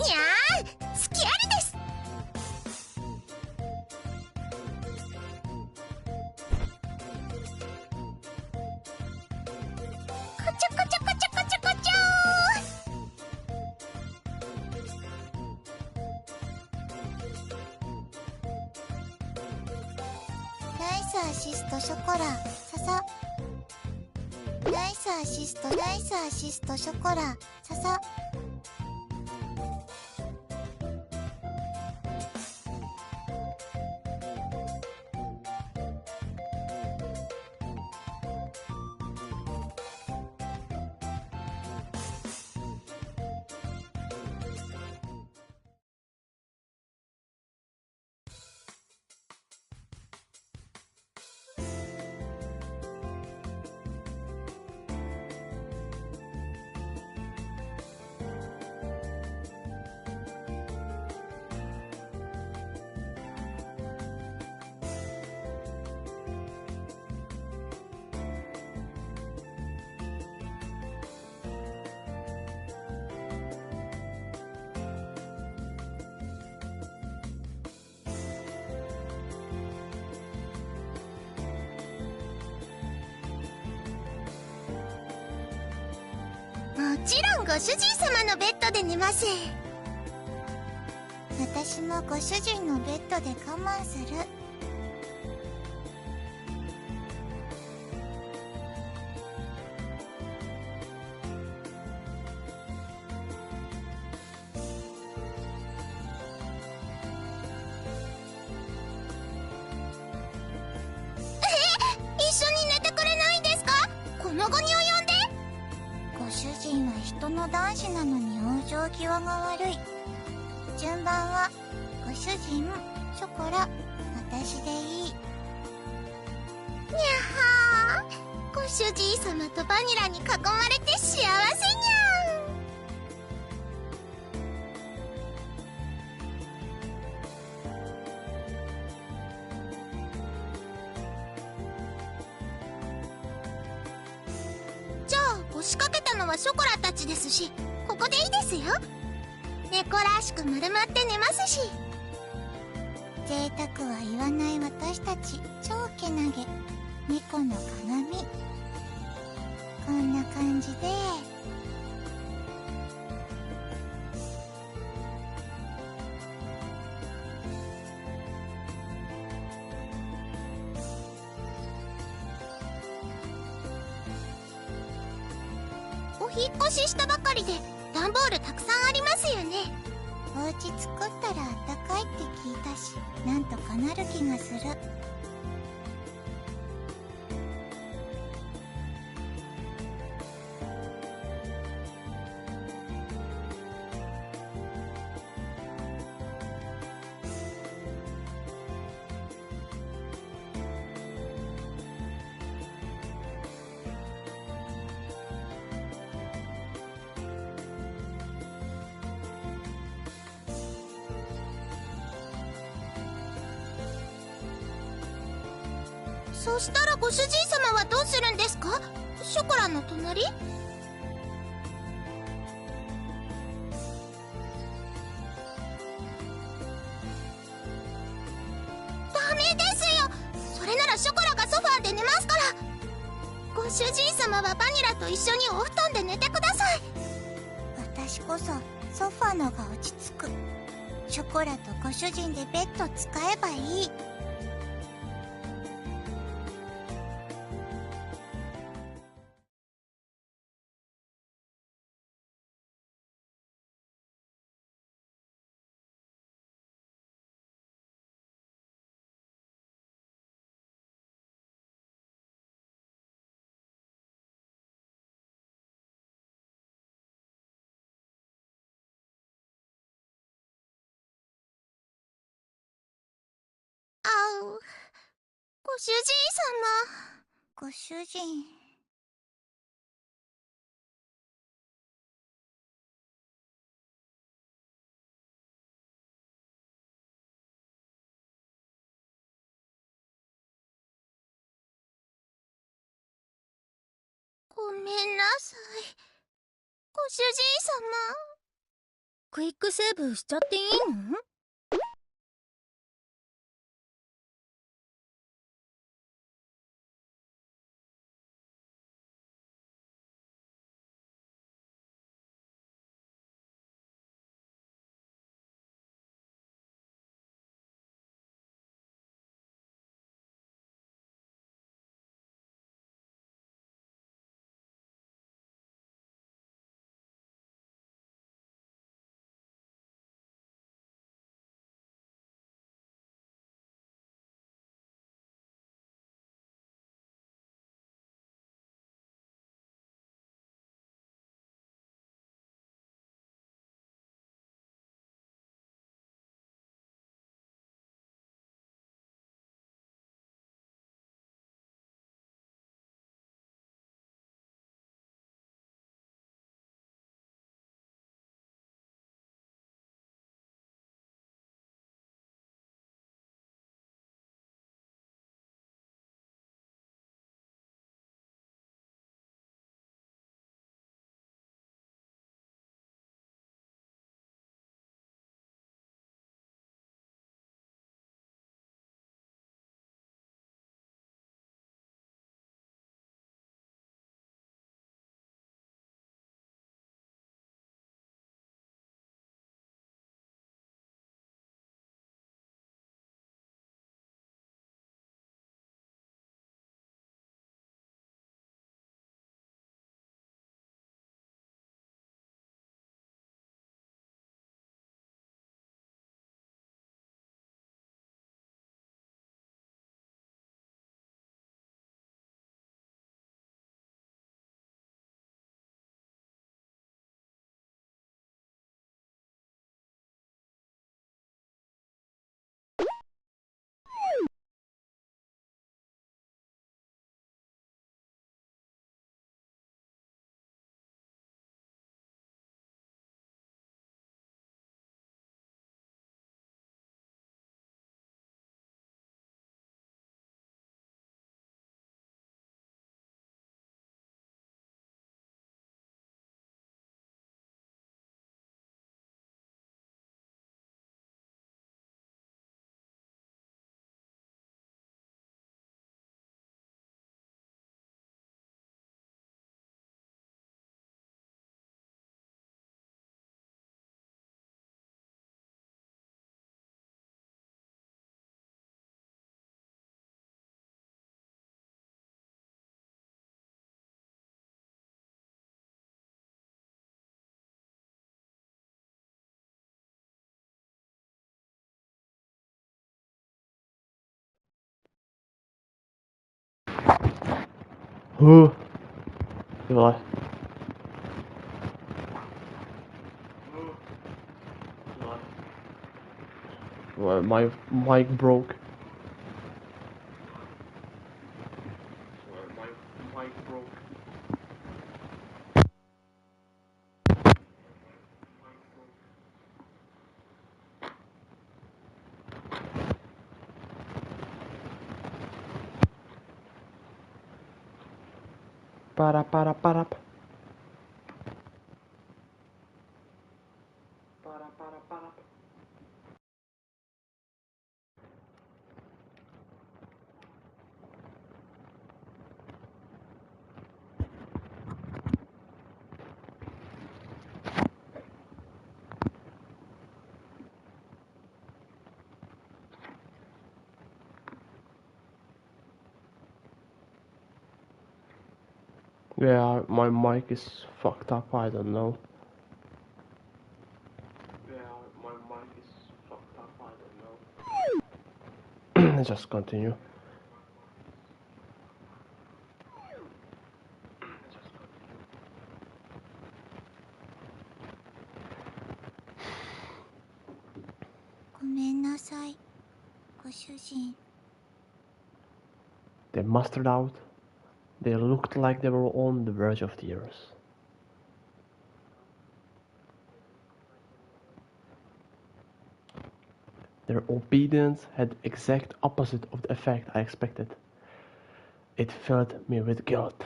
ゃー、隙ありです。こちょこちょこちょこちょこちょナイスアシストショコラささ。ナイスアシストナイスアシストショコラささ。もちろんご主人様のベッドで寝ます。私私もご主人のベッドで我慢する。一緒に寝てくれないんですか？この期に及んで。ご主人は人の男子なのに往生際が悪い。順番はご主人、ショコラ、私でいい。にゃはー、ご主人様とバニラに囲まれて幸せにゃん。じゃあ腰掛けたのはショコラたちですし、ここでいいですよ。猫らしく丸まって寝ますし。贅沢は言わない私たち超けなげ猫の鏡。こんな感じでお引っ越ししたばかりで段ボールたくさんありますよね。お家作ったらあったかいって聞いたし、なんとかなる気がする。そしたらご主人様はどうするんですか？ショコラの隣？ダメですよ。それならショコラがソファーで寝ますから。ご主人様はバニラと一緒にお布団で寝てください。私こそソファーのが落ち着く。ショコラとご主人でベッド使えばいい。あう、ご主人様。ご主人。ごめんなさい。ご主人様。クイックセーブしちゃっていいの？ Will I? Well, my mic broke. Para. Yeah, my mic is fucked up, I don't know. Let's just continue. ごめんなさい、ご主人。 They mustered out. They looked like they were on the verge of tears. Their obedience had the exact opposite of the effect I expected. It filled me with guilt.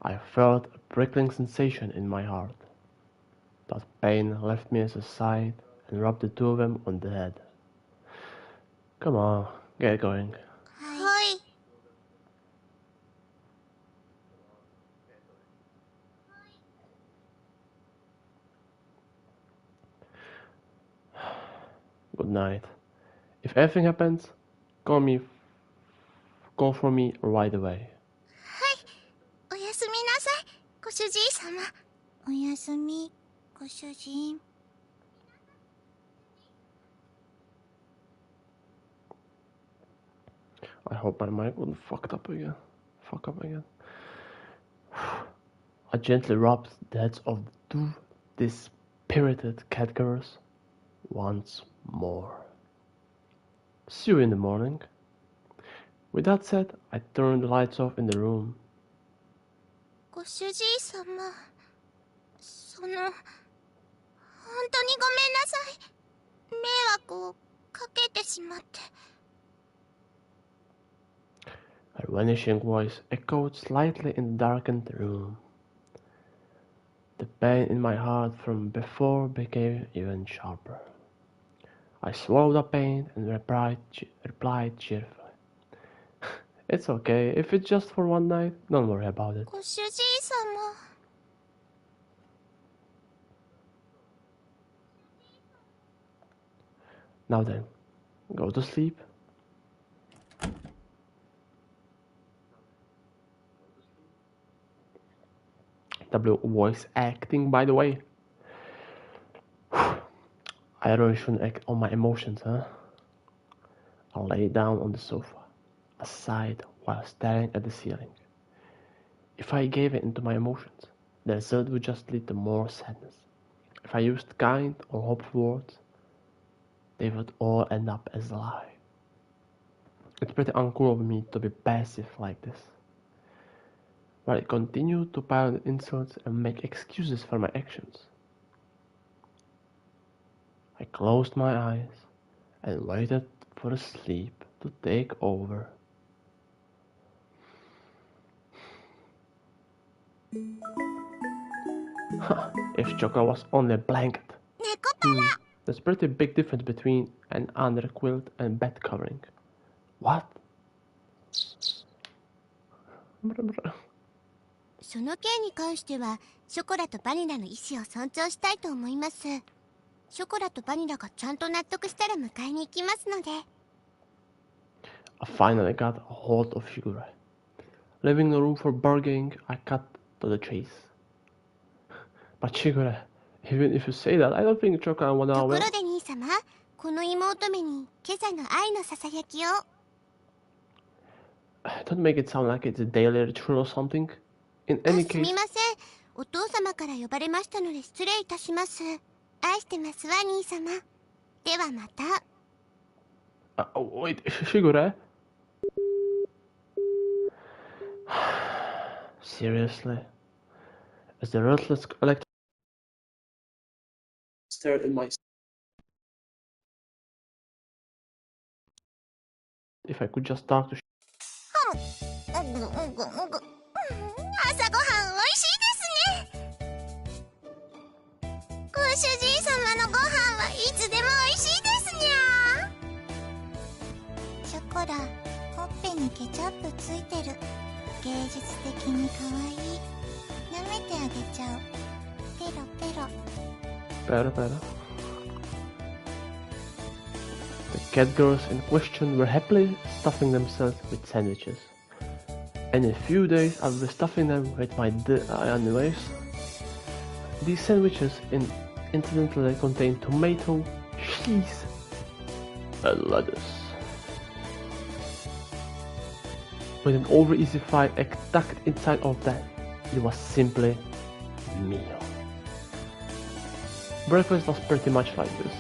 I felt a prickling sensation in my heart. That pain left me aside and rubbed the two of them on the head. Come on, get going. はい。 Good night. If anything happens, call for me right away. おやすみなさい、ご主人様。おやすみ、ご主人。 I hope my mic wouldn't fuck up again. I gently rubbed the heads of the two dispirited catgirls once more. See you in the morning. With that said, I turned the lights off in the room. ご主人様、本当にごめんなさい。迷惑をかけてしまって。 Her vanishing voice echoed slightly in the darkened room. The pain in my heart from before became even sharper. I swallowed the pain and replied cheerfully. It's okay, if it's just for one night, don't worry about it. ご主人様。 Now then, go to sleep. W voice acting, by the way. I really shouldn't act on my emotions, huh? I lay down on the sofa, aside while staring at the ceiling. If I gave in to my emotions, the result would just lead to more sadness. If I used kind or hopeful words, they would all end up as a lie. It's pretty uncool of me to be passive like this. But I continued to pile on insults and make excuses for my actions. I closed my eyes and waited for sleep to take over. If Choco was only a blanket. ネコパラ。 There's a pretty big difference between an underquilt and bed covering. What? その件に関しては、ショコラとバニラの意思を尊重したいと思います。ショコラとバニラがちゃんと納得したら迎えに行きますので。 I finally got a hold of Shigure. Leaving no room for bargaining, I cut to the chase. But Shigure, even if you say that, I don't think Choco and と Wana こ will. ろで兄様、この妹目に今朝の愛のささやきを。Don't make it sound like it's a daily ritual or something. In あ、 any す case, みません。お父様から呼ばれましたので失礼いたします。愛してますわ、兄様。ではまた。wait, Shigure? Seriously? As the ruthless electron stared in my if I could just talk to 朝ごはんおいしいですね。ご主人様のご飯はいつでもおいしいですにゃ。ショコラ、ほっぺにケチャップついてる。芸術的に可愛い。舐めてあげちゃう。ペロペロ。Pera. The cat girls in question were happily stuffing themselves with sandwiches. And in a few days I will be stuffing them with my anyways. These sandwiches incidentally contain tomato, cheese, and lettuce. With an over easy fry tucked inside of that, it was simply meal. Breakfast was pretty much like this.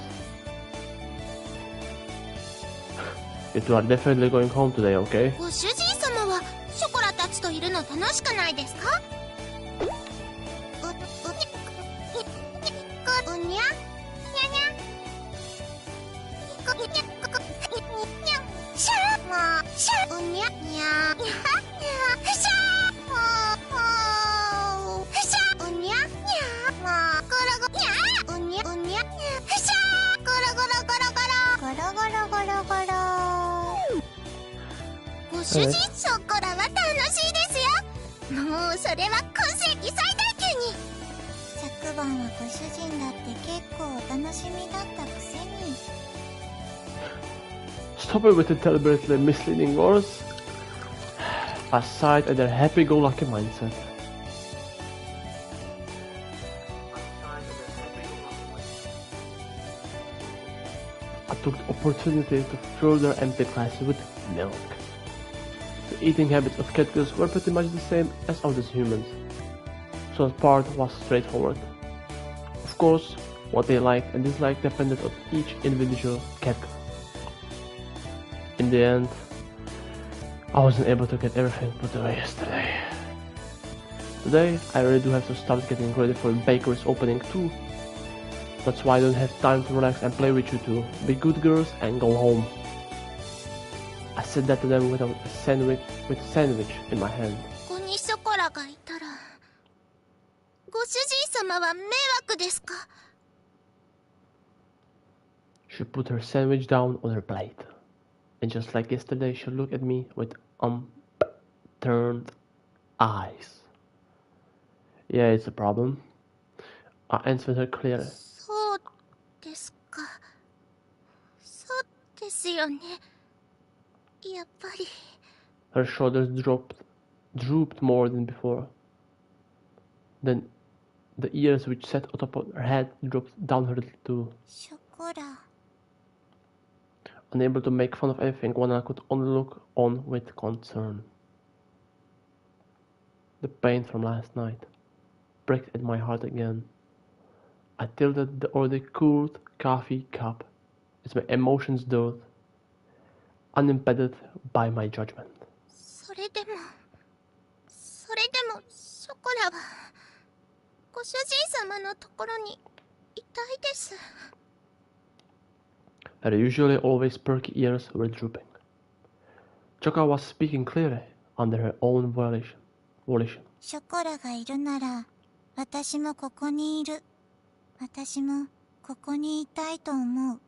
You two are definitely going home today, okay? ご主人様はショコラたちといるの楽しくないですか？うにゃにゃにゃシャーもうシャーうにゃにゃにゃシャーもうシャーうにゃにゃもうゴロゴロにゃうにゃうにゃシャーゴロゴロゴロゴロゴロゴロゴロゴロ。ご主人ショコラは楽しいですよ。もうそれは今世紀最大級に。昨晩はご主人だって結構お楽しみだったくせに。 Stop it with the deliberately misleading words. Aside at their happy-go-lucky mindset. I took the opportunity to further empty glasses with milk. The eating habits of cat girls were pretty much the same as of these humans, so that part was straightforward. Of course, what they liked and disliked depended on each individual cat girl. In the end, I wasn't able to get everything put away yesterday. Today, I really do have to start getting ready for the bakery's opening too. That's why I don't have time to relax and play with you two. Be good girls and go home. I said that to them with a sandwich in my hand. ここにショコラがいたら、ご主人様は迷惑ですか？ She put her sandwich down on her plate. And just like yesterday, she looked at me with upturned eyes. Yeah, it's a problem. I answered her clearly. そうですか。そうですよね。やっぱり。 Her shoulders drooped more than before. Then the ears which sat on top of her head dropped down her little too. ショコラ。 Unable to make fun of anything, Wana could only look on with concern. The pain from last night pricked at my heart again. I tilted the already cooled coffee cup as my emotions dirt, unimpeded by my judgment. それでもショコラはご主人様のところにいたいです。 Her usually always perky ears were drooping. Choka was speaking clearly under her own volition. ショコラがいるなら、私もここにいる。私もここにいたいと思う。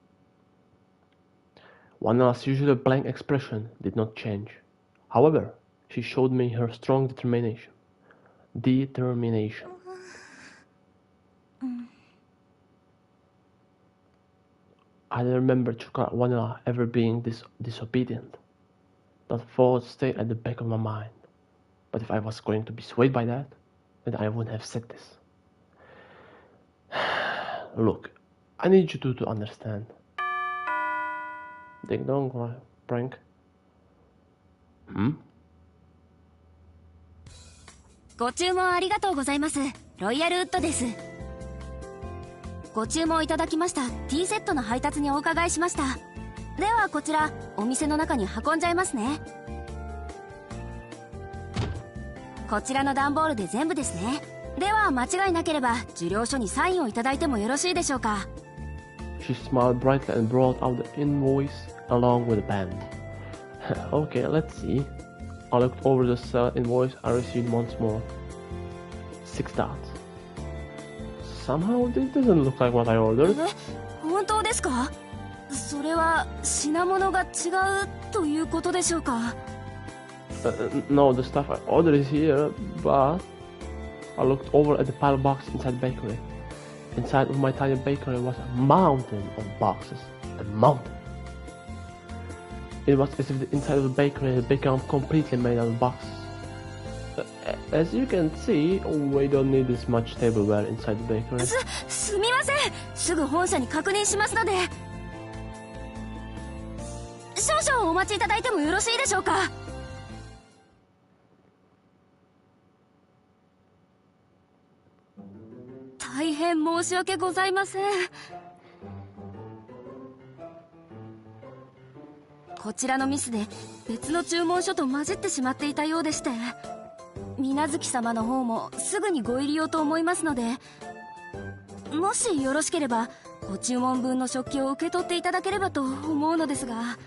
Wana's usually blank expression did not change. However, she showed me her strong determination. I don't remember Wana ever being this disobedient. That thought stayed at the back of my mind. But if I was going to be swayed by that, then I wouldn't have said this. Look, I need you two to understand. Ding dong, prank. ご注文ありがとうございます。ロイヤルウッドです。ご注文いただきましたティーセットの配達にお伺いしました。ではこちらお店の中に運んじゃいますね。こちらの段ボールで全部ですね。では間違いなければ受領書にサインをいただいてもよろしいでしょうか。 She smiled brightly and brought out the invoice along with the pen. Okay, let's see. I looked over the sale invoice I received once more. 6 dots. Somehow this doesn't look like what I ordered. 本当ですか？それは品物が違うということでしょうか？ No, the stuff I ordered is here, but I looked over at the pile box inside the bakery. Inside of my tiny bakery was a mountain of boxes. A mountain. It was as if the inside of the bakery had become completely made out of boxes. As you can see, we don't need this much tableware inside the bakery. すみません。すぐ本社に確認しますので。少々お待ちいただいてもよろしいでしょうか？大変申し訳ございません。こちらのミスで別の注文書と混じってしまっていたようでして、水月様の方もすぐにご入り用と思いますので、もしよろしければご注文分の食器を受け取っていただければと思うのですが。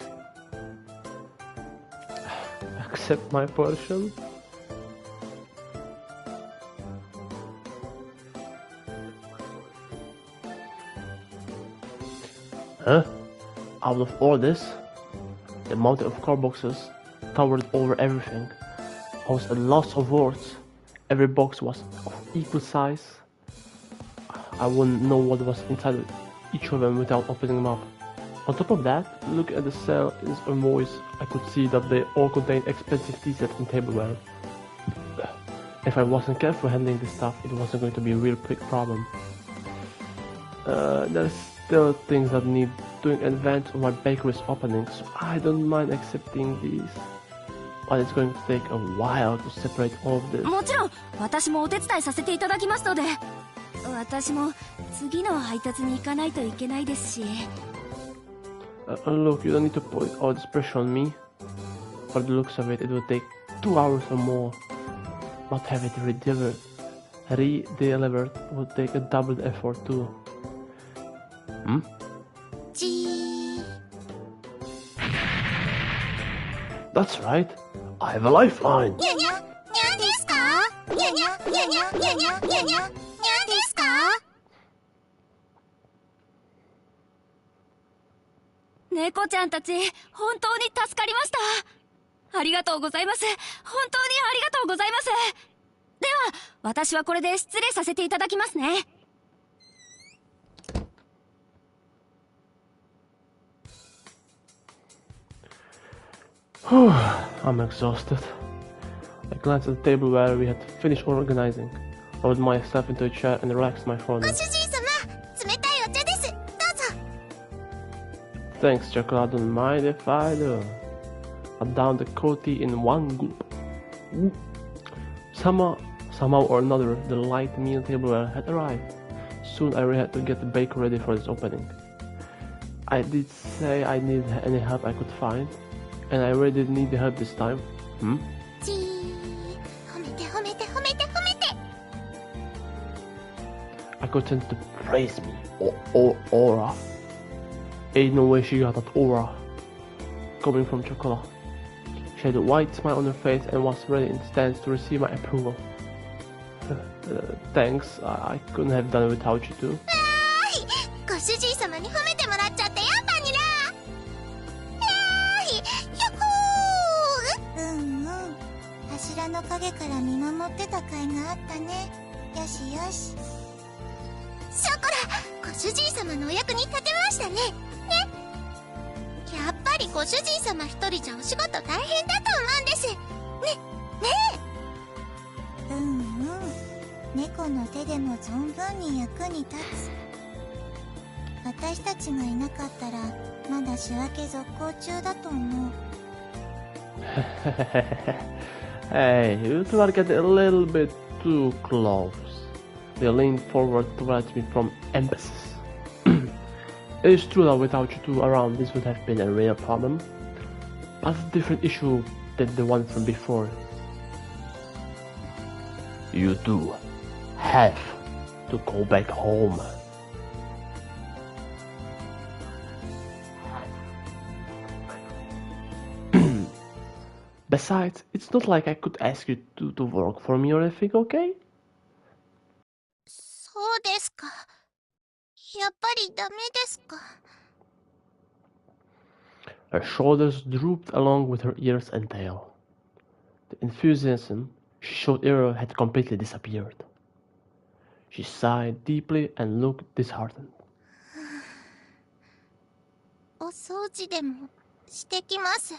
Accept my portion? Huh? Out of all this, the mountain of card boxes towered over everything. I was at a loss of words. Every box was of equal size. I wouldn't know what was inside of each of them without opening them up. On top of that, looking at the sale invoice, I could see that they all contained expensive tea sets and tableware. If I wasn't careful handling this stuff, it wasn't going to be a real big problem. There's still things that need doing in advance of my bakery's opening, so I don't mind accepting these. But it's going to take a while to separate all of this. もちろん私もお手伝いさせていただきますので。私も次の配達に行かないといけないですし。Look, you don't need to put all this pressure on me. For the looks of it, it will take 2 hours or more. But have it redelivered will take a double effort too. Hmm? じー。 That's right. I have a lifeline. にゃにゃ、にゃんですか？にゃにゃ、にゃにゃ、にゃにゃ、にゃにゃ、にゃんですか？猫ちゃんたち、本当に助かりました。ありがとうございます。本当にありがとうございます。では、私はこれで失礼させていただきますね。I'm exhausted. I glanced at the table where we had finished organizing. I lowered myself into a chair and relaxed my ご forehead. 主人様、冷たいお茶です。どうぞ。 Thanks, chocolate. Don't mind if I do. I downed the cold tea in one gulp. Somehow or another, the light meal tableware had arrived. Soon I had to get the baker ready for its opening. I did say I needed any help I could find, and I really did need the help this time. Hmm? じー。褒めて褒めて褒めて褒めて。 I could sense to praise me. Aura. Ain't no way she got that aura coming from chocolate. She had a wide smile on her face and was ready in stance to receive my approval. Thanks, I couldn't have done it without you too. ご主人様に褒めてもらっちゃったよ、バニラ。うんうん。柱の陰から見守ってた甲斐があったね。よしよし。ショコラ、ご主人様のお役に立てましたね。ね。やっぱりご主人様一人じゃお仕事大変だと思うんです。ね、ねえ。うんうん。猫の手でも存分に役に立つ。私たちがいなかったらまだ仕分け続行中だと思う。Hey, you two are getting a little bit too close. They leaned forward towards me from emphasis. It is true that without you two around, this would have been a real problem. But a different issue than the one from before. You two have to go back home. Besides, it's not like I could ask you two to work for me or anything, okay? そうですか。やっぱりダメですか。 Her shoulders drooped along with her ears and tail. The enthusiasm she showed earlier had completely disappeared. She sighed deeply and looked disheartened. お掃除でもしてきます。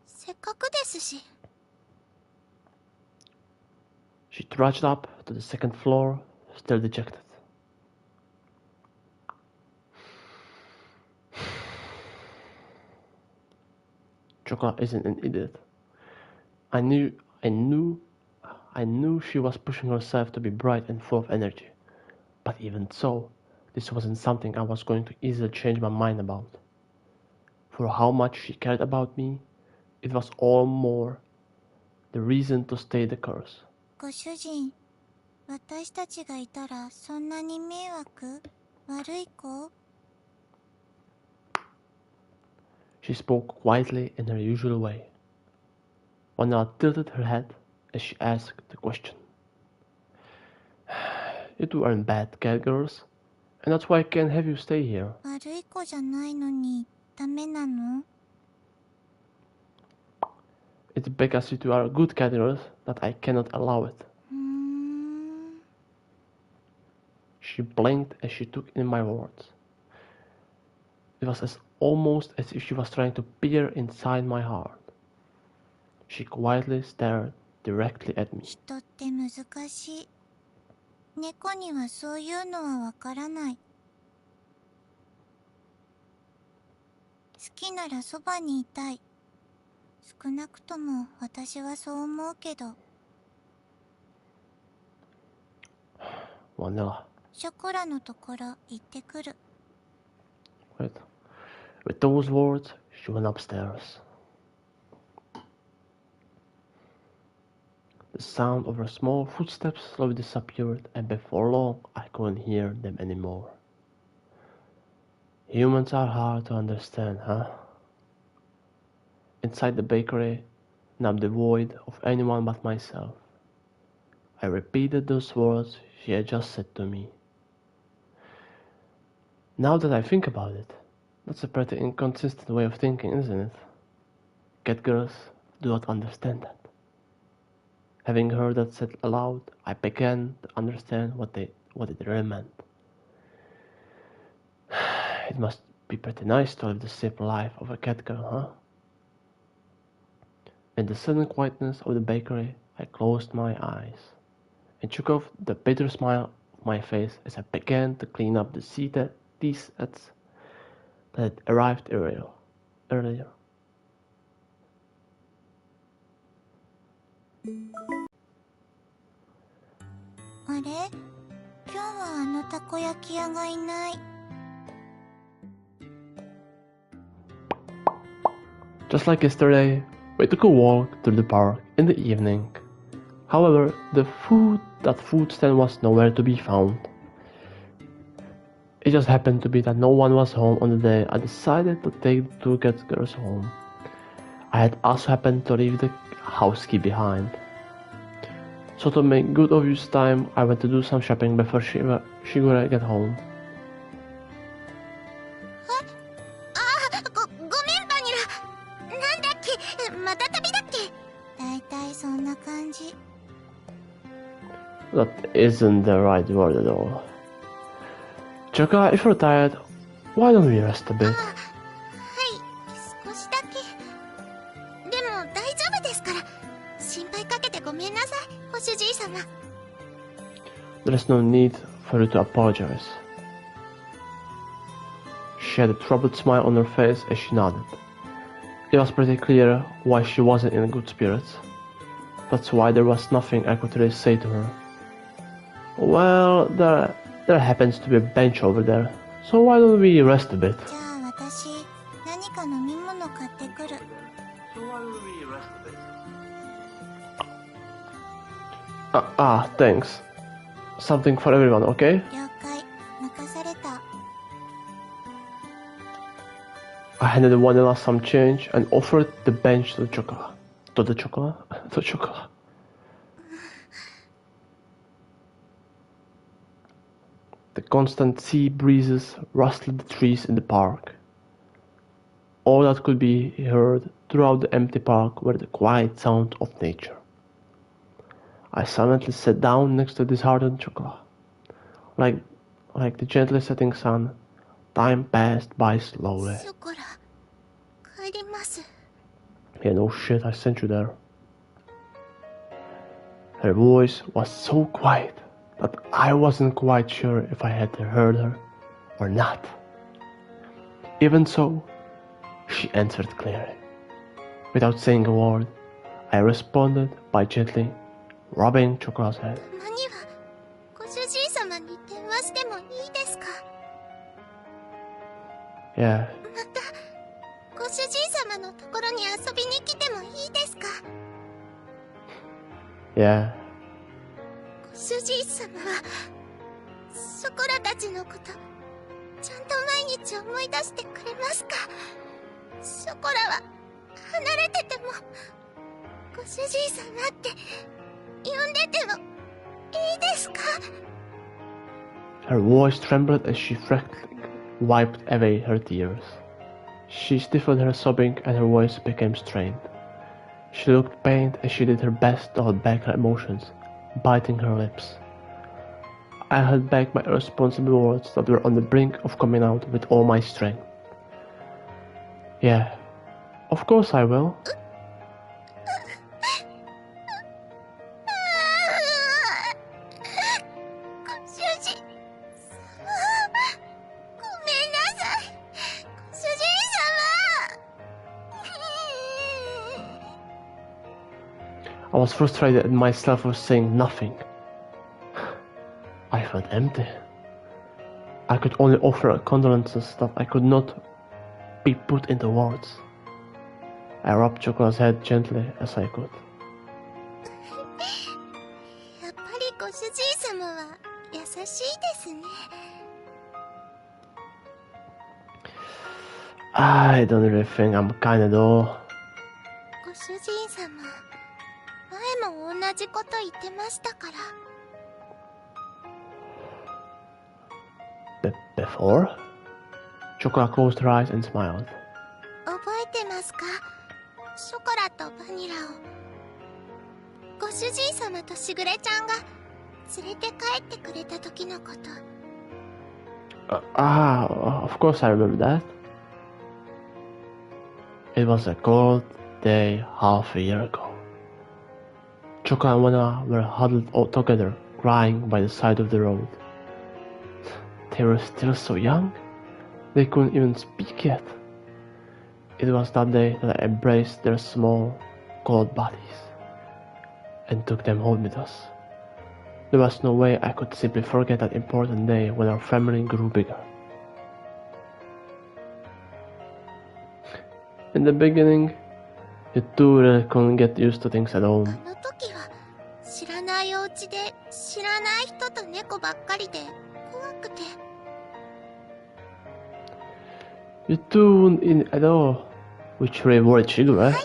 せっかくですし。 She trudged up to the second floor, still dejected. Choka isn't an idiot. I knew she was pushing herself to be bright and full of energy. But even so, this wasn't something I was going to easily change my mind about. For how much she cared about me, it was all more the reason to stay the course. ご主人、私たちがいたらそんなに迷惑？悪い子？ She spoke quietly in her usual way. Wanella tilted her head as she asked the question. You two aren't bad cat girls, and that's why I can't have you stay here. 悪い子じゃないのにダメなの？ It's because you two are good cat girls that I cannot allow it. She blinked as she took in my words. It was almost as if she was trying to peer inside my heart. She quietly stared directly at me. 人って難しい。猫にはそういうのはわからない。好きならそばにいたい。少なくとも私はそう思うけど。 Wanella. ショコラのところ行ってくる。 Wait. With those words, she went upstairs. The sound of her small footsteps slowly disappeared, and before long, I couldn't hear them anymore. Humans are hard to understand, huh? Inside the bakery, now devoid of anyone but myself, I repeated those words she had just said to me. Now that I think about it, that's a pretty inconsistent way of thinking, isn't it? Cat girls do not understand that. Having heard that said aloud, I began to understand what it really meant. It must be pretty nice to live the simple life of a cat girl, huh? In the sudden quietness of the bakery, I closed my eyes and shook off the bitter smile of my face as I began to clean up the tea sets that had arrived earlier. あれ？今日はあのたこ焼き屋がいない。 Just like yesterday, we took a walk through the park in the evening. However, that food stand was nowhere to be found. It just happened to be that no one was home on the day I decided to take the two cat girls home. I had also happened to leave the house key behind. So to make good of use time, I went to do some shopping before she would get home. ごめんバニラ。なんだっけ？また旅だっけ？だいたいそんな感じ。 That isn't the right word at all. Choka, if you're tired, why don't we rest a bit? はい、少しだけ。でも大丈夫ですから。心配かけてごめんなさい、ご主人様。 There's no need for you to apologize. She had a troubled smile on her face as she nodded. It was pretty clear why she wasn't in good spirits. That's why there was nothing I could really say to her. Well, there happens to be a bench over there, so why don't we rest a bit? じゃあ私何か飲み物買ってくる。 So why don't we rest a bit? Thanks. Something for everyone, okay? 了解。任された。 I handed Vanilla some change and offered the bench to the chocolate. To the chocolate? To chocolate. The constant sea breezes rustled the trees in the park. All that could be heard throughout the empty park were the quiet sounds of nature. I silently sat down next to disheartened chocolate. Like the gently setting sun, time passed by slowly. ショコラ、帰ります。 Yeah, no shit, I sent you there. Her voice was so quiet that I wasn't quite sure if I had heard her or not. Even so, she answered clearly. Without saying a word, I responded by gently rubbing Chocola's head. たまにはご主人様に電話してもいいですか？ Yeah, またご主人様のところに遊びに来てもいいですか？ yeah. ご主人様はショコラたちのことちゃんと毎日思い出してくれますか？ショコラは離れててもご主人様って呼んでてもいいですか？ Her voice trembled as she frantically wiped away her tears. She stifled her sobbing and her voice became strained. She looked pained as she did her best to hold back her emotions, biting her lips. I held back my irresponsible words that were on the brink of coming out with all my strength. Yeah, of course I will. ご主人様、ごめんなさい。ご主人様。 I was frustrated at myself for saying nothing. I felt empty. I could only offer condolences that I could not be put into words. I rubbed Chocola's head gently as I could. やっぱりご主人様は優しいですね。 I don't really think I'm kind at all. ご主人様、前も同じこと言ってましたから。 Before? Chocola closed her eyes and smiled. 覚えてますか？ショコラとバニラを。ご主人様としぐれちゃんが連れて帰ってくれた時のこと。 Of course I remember that. It was a cold day half a year ago. Chocola and Vanilla were huddled all together, crying by the side of the road. They were still so young. They couldn't even speak yet. It was that day that I embraced their small, cold bodies and took them home with us. There was no way I could simply forget that important day when our family grew bigger. In the beginning, you two really couldn't get used to things at home. あの時は知らないお家で知らない人と猫ばっかりで怖くて。 You two wouldn't in at all, which really worried Shigu, right?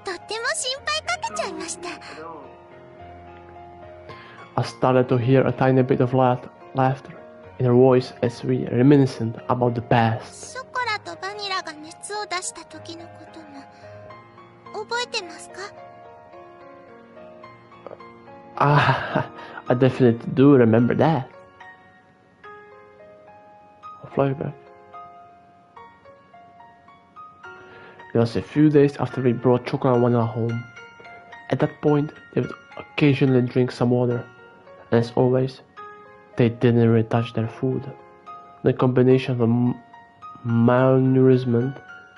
とっても心配かけちゃいました。 I started to hear a tiny bit of laughter in her voice as we reminisced about the past. ショコラとバニラが熱を出した時のことも覚えてますか？ I definitely do remember that. A flashback. It was a few days after we brought Chocolate and Vanilla home. At that point, they would occasionally drink some water, and as always, they didn't really touch their food. The combination of malnourishment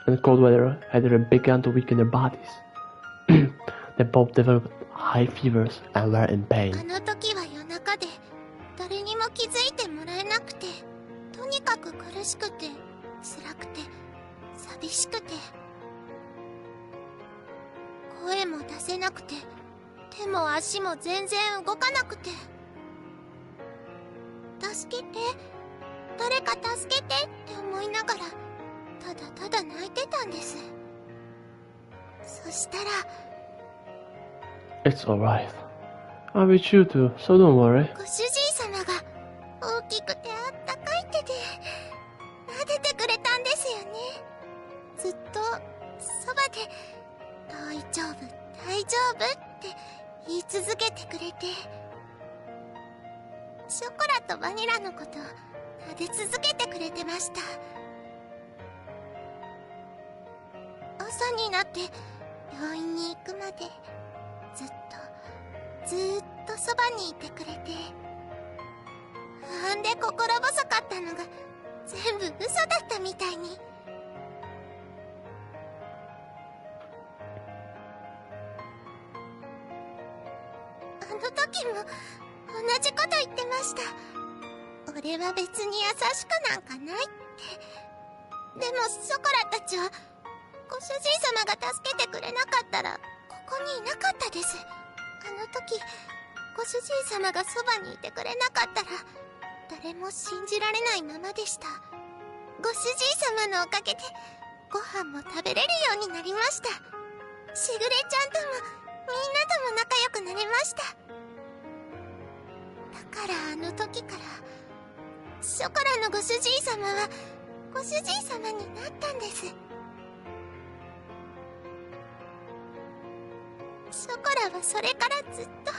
and cold weather had really begun to weaken their bodies. They both developed high fevers, and were in あ pain. の時は夜中で誰にも気づいてもらえなくて、とにかく苦しくて辛くて寂しくて、声も出せなくて手も足も全然動かなくて、助けて、誰か助けてって思いながらただただ泣いてたんです。そしたら It's alright. I'm with you too, so don't worry. ご主人様が大きくてあったかい手で撫でてくれたんですよね。ずっとそばで大丈夫大丈夫って言い続けてくれて、ショコラとバニラのこと撫で続けてくれてました。朝になって病院に行くまでずっとそばにいてくれて、不安で心細かったのが全部嘘だったみたいに。あの時も同じこと言ってました。俺は別に優しくなんかないって。でもショコラたちはご主人様が助けてくれなかったらここにいなかったです。あの時ご主人様がそばにいてくれなかったら誰も信じられないままでした。ご主人様のおかげでご飯も食べれるようになりました。しぐれちゃんともみんなとも仲良くなれました。だからあの時からショコラのご主人様はご主人様になったんです。ショコラはそれからずっと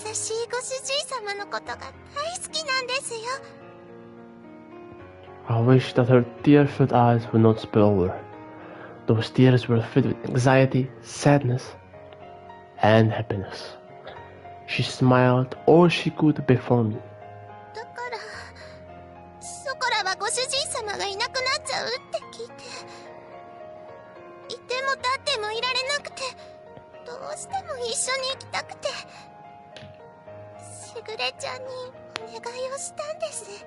優しいご主人様のことが大好きなんですよ。I wish that her tear-filled eyes would not spill over. Those tears were filled with anxiety, sadness, and happiness. She smiled all she could before me. だからショコラはご主人様がいなくなっちゃうって聞いて、いても立ってもいられなくて、どうしても一緒に行きたくて、しぐれちゃんにお願いをしたんです。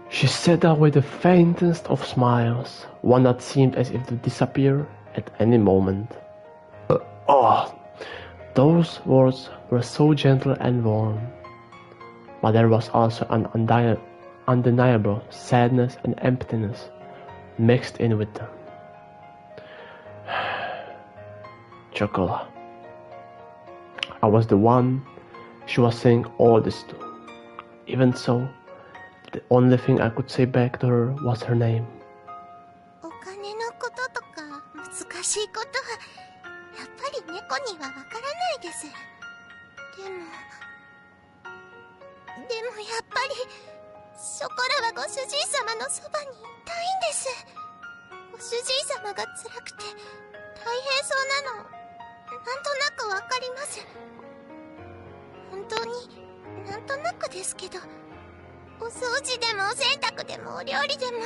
She said that with the faintest of smiles, one that seemed as if to disappear at any moment. Those words were so gentle and warm, but there was also an undeniable sadness and emptiness mixed in with them. Chocola. I was the one she was saying all this to. Even so, the only thing I could say back to her was her name. お金のこととか難しいことはやっぱり猫にはわからないです。でもやっぱりショコラはご主人様のそばにいたいんです。ご主人様が辛くて大変そうなのなんとなくわかります。本当になんとなくですけど、お掃除でもお洗濯でもお料理でも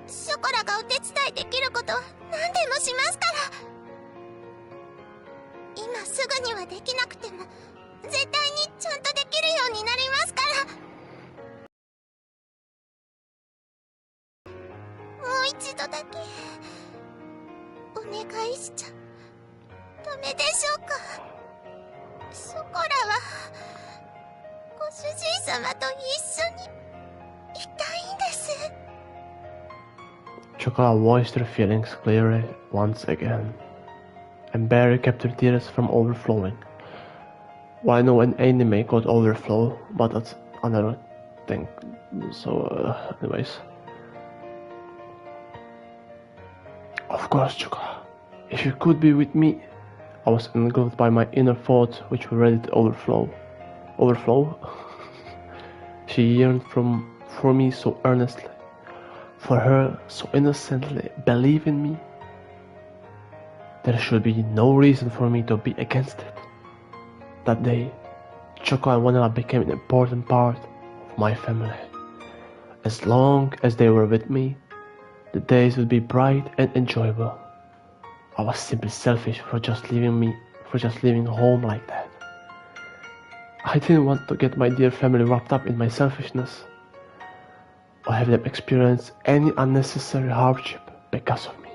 ショコラがお手伝いできることは何でもしますから。今すぐにはできなくても絶対にちゃんとできるようになりますから。もう一度だけお願いしちゃダメでしょうか。ショコラはご主人様と一緒にいたいんです。 Chocola voiced her feelings clearly once again, and Barry kept her tears from overflowing. Well, I know an anime could overflow, but that's another thing. So, anyways. Of course, Chocola. If you could be with me. I was engulfed by my inner thoughts, which were ready to overflow. Overflow? She yearned for me so earnestly, for her so innocently believe in me. There should be no reason for me to be against it. That day, Choco and Vanilla became an important part of my family. As long as they were with me, the days would be bright and enjoyable. I was simply selfish for just leaving home like that. I didn't want to get my dear family wrapped up in my selfishness, or have them experience any unnecessary hardship because of me.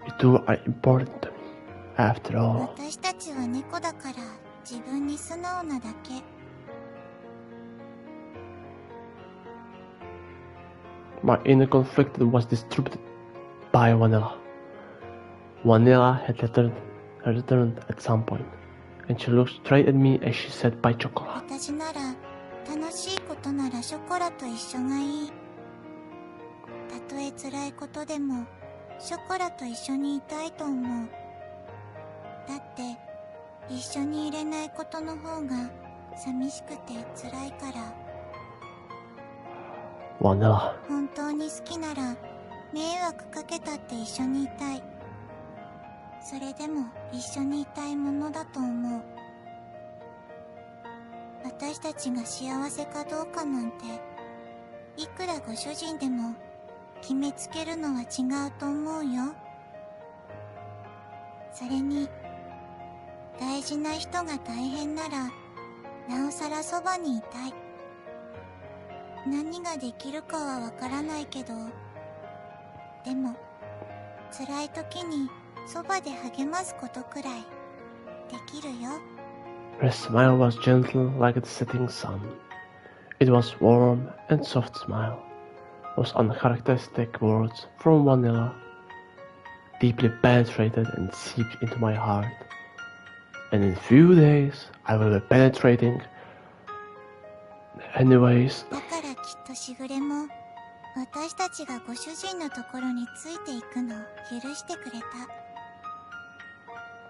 You two are important to me, after all. 私たちは猫だから自分に素直なだけ。My inner conflict was distributed by Vanilla. Vanilla had returned at some point, and she looked straight at me as she said, "Bye, chocolate." 私なら楽しいことならショコラと一緒がいい。たとえ辛いことでもショコラと一緒にいたいと思う。だって一緒にいれないことの方が寂しくて辛いから。Vanilla. 本当に好きなら迷惑かけたって一緒にいたい。それでも一緒にいたいものだと思う。私たちが幸せかどうかなんていくらご主人でも決めつけるのは違うと思うよ。それに大事な人が大変ならなおさらそばにいたい。何ができるかはわからないけど、でも辛い時にそばで励ますことくらいできるよ。Her smile was gentle like the setting sun. It was warm and soft smile. Those uncharacteristic words from Vanilla deeply penetrated and seeped into my heart. And in few days I will be penetrating anyways. だからきっとしぐれも私たちがご主人のところについていくのを許してくれた。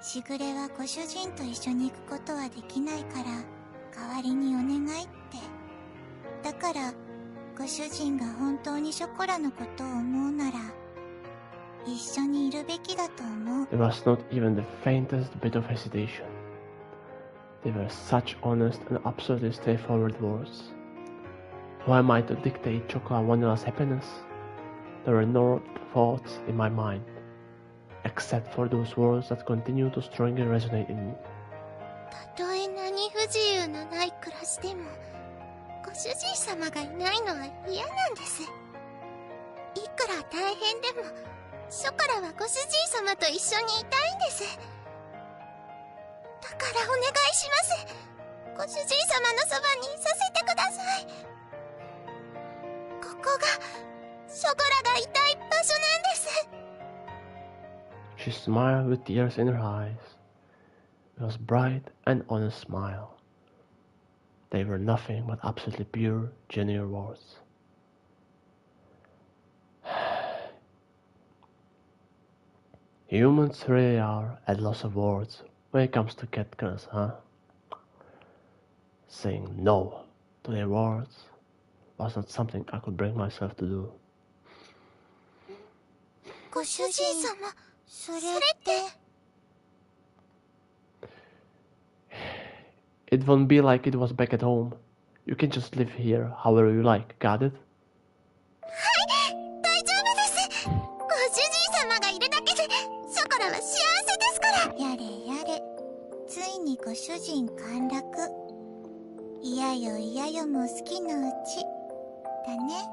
しぐれはご主人と一緒に行くことはできないから代わりにお願いって。だからご主人が本当にショコラのことを思うなら一緒にいるべきだと思う。 There was not even the faintest bit of hesitation. They were such honest and absolutely straightforward words. Who am I to dictate Chocolate Vanilla's happiness? There were no thoughts in my mind, except for those words that continue to strongly resonate in me. たとえ何不自由のない暮らしでもご主人様がいないのは嫌なんです。いくら大変でもショコラはご主人様と一緒にいたいんです。だからお願いします。ご主人様のそばにいさせてください。ここがショコラがいたい場所なんです。 She smiled with tears in her eyes. It was a bright and honest smile. They were nothing but absolutely pure, genuine words. Humans really are at loss of words when it comes to cat girls, huh? Saying no to their words was not something I could bring myself to do. ご主人様、それって。 It won't be like it was back at home. You can just live here however you like, got it? はい、大丈夫です。ご主人様がいるだけでショコラは幸せですから。やれやれ、ついにご主人陥落。いやよいやよも好きのうちだね。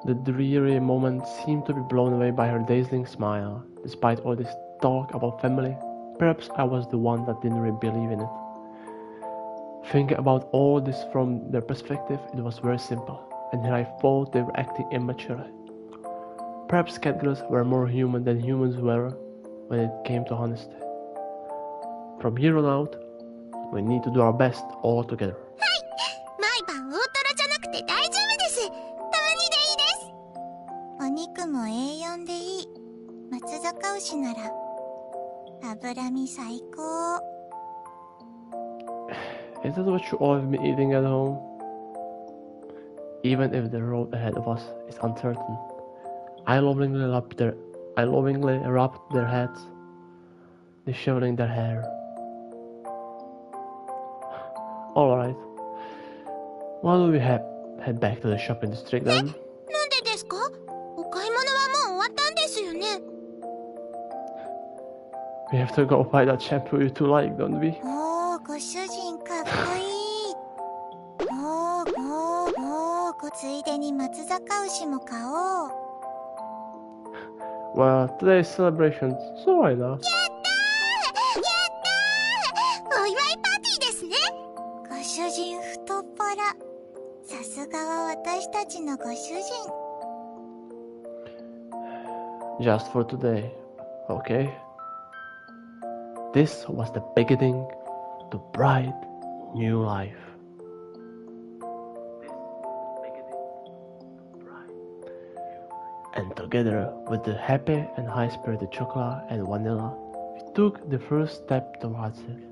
The dreary moment seemed to be blown away by her dazzling smile. Despite all this talk about family, perhaps I was the one that didn't really believe in it. Thinking about all this from their perspective, it was very simple, and here I thought they were acting immaturely. Perhaps catgirls were more human than humans were when it came to honesty. From here on out, we need to do our best all together. 毎晩大トロじゃなくて大丈夫です。たまにでいいです。お肉も A4 でいい。松阪牛なら脂身最高。 Is that what you all have been eating at home? Even if the road ahead of us is uncertain, I lovingly rubbed their heads, disheveling their hair. Alright, what do we have head back to the shopping district then. なんでですか？お買い物はもう終わったんですよね。We have to go buy that shampoo you two like, don't we? おー、ご主人かっこいい。おー、おー、おー、ついでに松阪牛も買おう。Well, today's celebration, so right now. やったーお祝いパーティーですね。ご主人太っ腹。さすがは私たちのご主人。Just for today, okay? This was the beginning to bright new life. And together with the happy and high-spirited chocolate and vanilla, we took the first step towards it.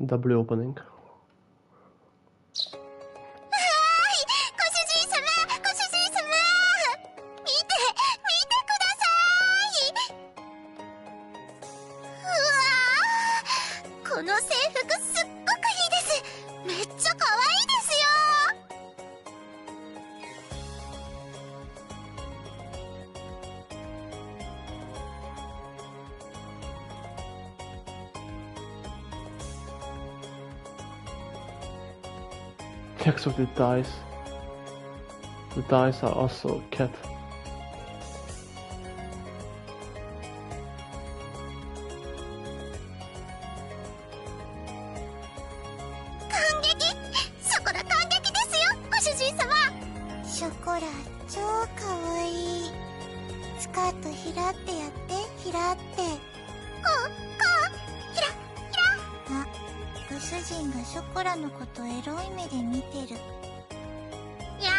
Double opening. ご主人様、ご主人様、見てください。うわー、この制服すっごくいいです。めっちゃ可愛いですよ。Checks of the dice. The dice are also cat. 感激、ショコラ感激ですよ、ご主人様。ショコラ超かわいい。スカートひらってやって、ひらって。ひら。あ、ご主人がショコラのことエロい目で見てる。やー、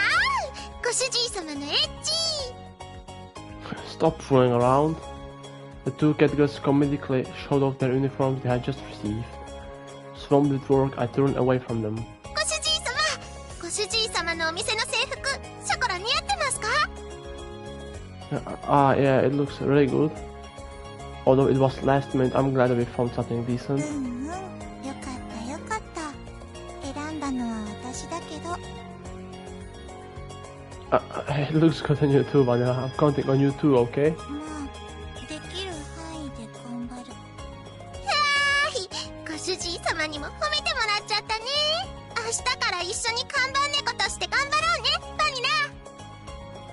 ご主人様のエッチ。 Stop fooling around. The two cat girls comedically showed off their uniforms they had just received. Swamped with work, I turned away from them. ご主人様のお店の制服、ショコラ似合ってますか？ Yeah, it looks really good. Although it was last minute, I'm glad that we found something decent. よかったよかった。選んだのは私だけど。It looks good on you too, Vanilla. I'm counting on you too, okay? まあ、できる範囲で頑張る。ご主人様にも褒めてもらっちゃったね。明日から一緒に看板猫として頑張ろうね、バニラ。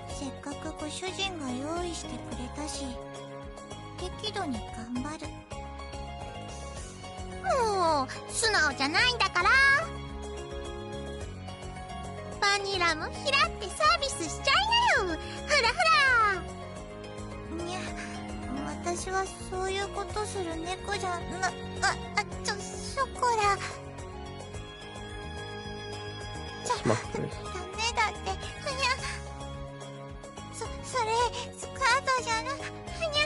せっかくご主人が用意してくれたし、適度に頑張る。もう素直じゃないんだから。バニラもひらってサービスしちゃいなよ。ほらほら。にゃ、私はそういうことする猫じゃな、ショコラ。ダメだって。ふにゃ。それ、スカートじゃな、ふにゃ。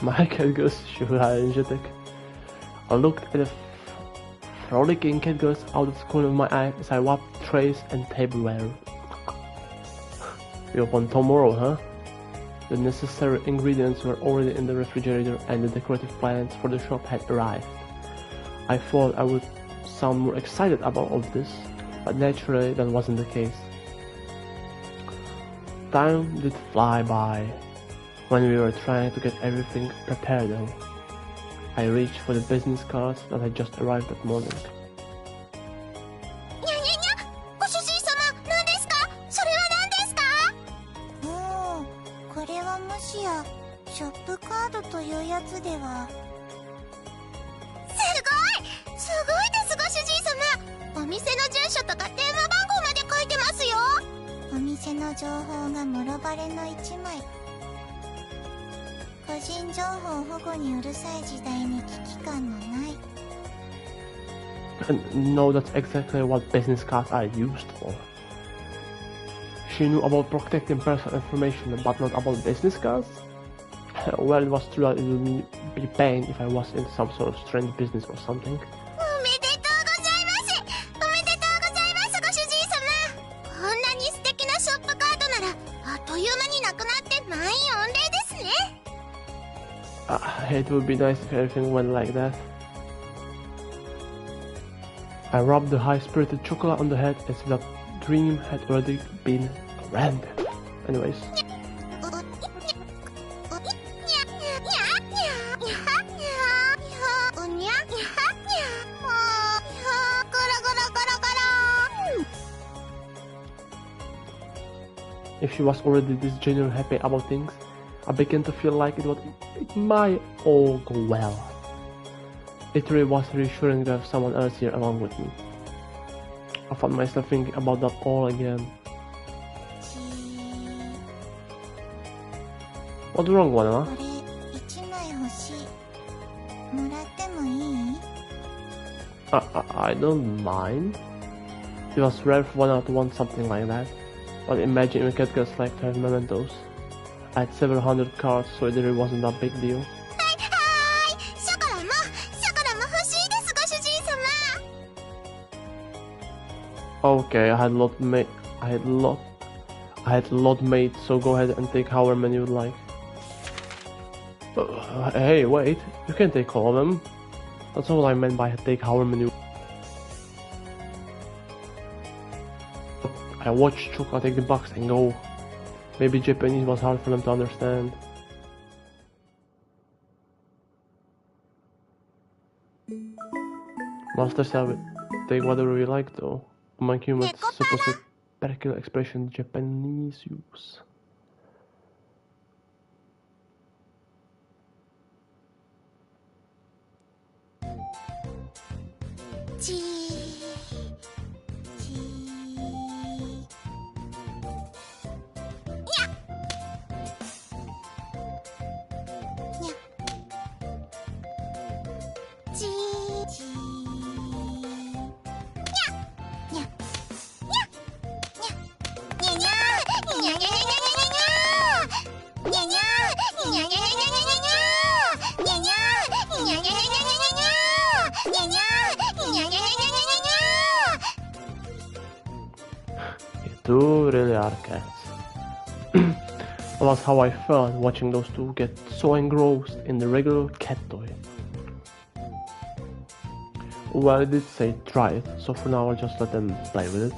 My cat goes energetic. I looked at the frolicking cat girls out of the corner of my eye as I wiped trays and tableware. We open tomorrow, huh? The necessary ingredients were already in the refrigerator and the decorative plans for the shop had arrived. I thought I would sound more excited about all this, but naturally that wasn't the case. Time did fly by. When we were trying to get everything prepared though, I reached for the business cards that had just arrived that morning. にゃにゃにゃ、ご主人様、何ですか？それは何ですか？これはもしやショップカードというやつでは。すごいです、ご主人様。お店の住所とか電話番号まで書いてますよ。お店の情報がもろバレの一枚。個人情報保護にうるさい時代に危機感のない。No, that's exactly what business cards are used for. She knew about protecting personal information, but not about business cards? Well, it was true that it would be pain if I was in some sort of strange business or something. おめでとうございます。おめでとうございます、ご主人様。こんなに素敵なショップカードならあっという間になくなって満員御礼ですね。It would be nice if everything went like that. I rubbed the high-spirited chocolate on the head as if that dream had already been granted. Anyways. If she was already this genuinely happy about things, I began to feel like it might all go well. It really was reassuring to have someone else here along with me. I found myself thinking about that all again. What's wrong, Wanna? I don't mind. It was rare for Wanna to want something like that. But imagine if a cat gets like to have mementos. I had several hundred cards, so it really wasn't that big deal. Okay, I had lot made, so go ahead and take however many you would like. Hey, wait, you can take all of them. That's all I meant by take however many. I watched Chocolate take the box and go. Maybe Japanese was hard for them to understand. Master said, take whatever we like though. Among humans, supposed particular expression Japanese use. Two really are cats. That's how I felt watching those two get so engrossed in the regular cat toy. Well, I did say try it, so for now I'll just let them play with it.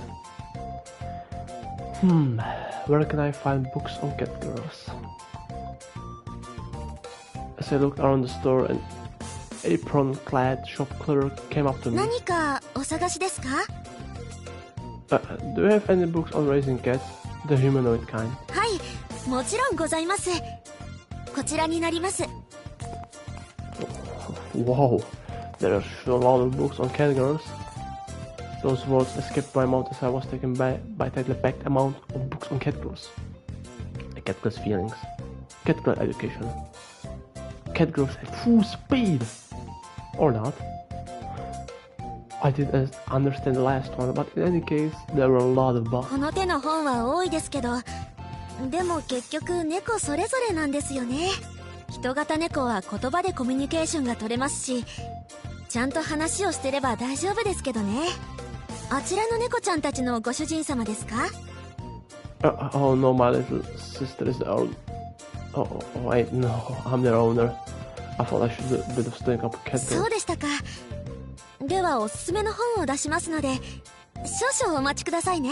Where can I find books on cat girls? As I looked around the store, an apron-clad shop clerk came up to me. 何かお探しですか? Do you have any books on raising cats? The humanoid kind. はい、もちろんございます。こちらになります。 Wow, there are a lot of books on cat girls. Those words escaped my mouth as I was taken by a tightly packed amount of books on cat girls. I cat girl's feelings. Cat girl education. Cat girls at full speed! Or not. I didn't understand the last one, but in any case, there were a lot of bugs. この手の本は多いですけど、でも結局猫それぞれなんですよね。人型猫は言葉でコミュニケーションが取れますし、ちゃんと話をしてれば大丈夫ですけどね。あちらの猫ちゃんたちのご主人様ですか？ Oh no, my little sister is the owner. Oh, wait, no, I'm their owner. I thought I should do a bit of stirring up a cat girl. そうでしたか。ではおすすめの本を出しますので、少々お待ちくださいね。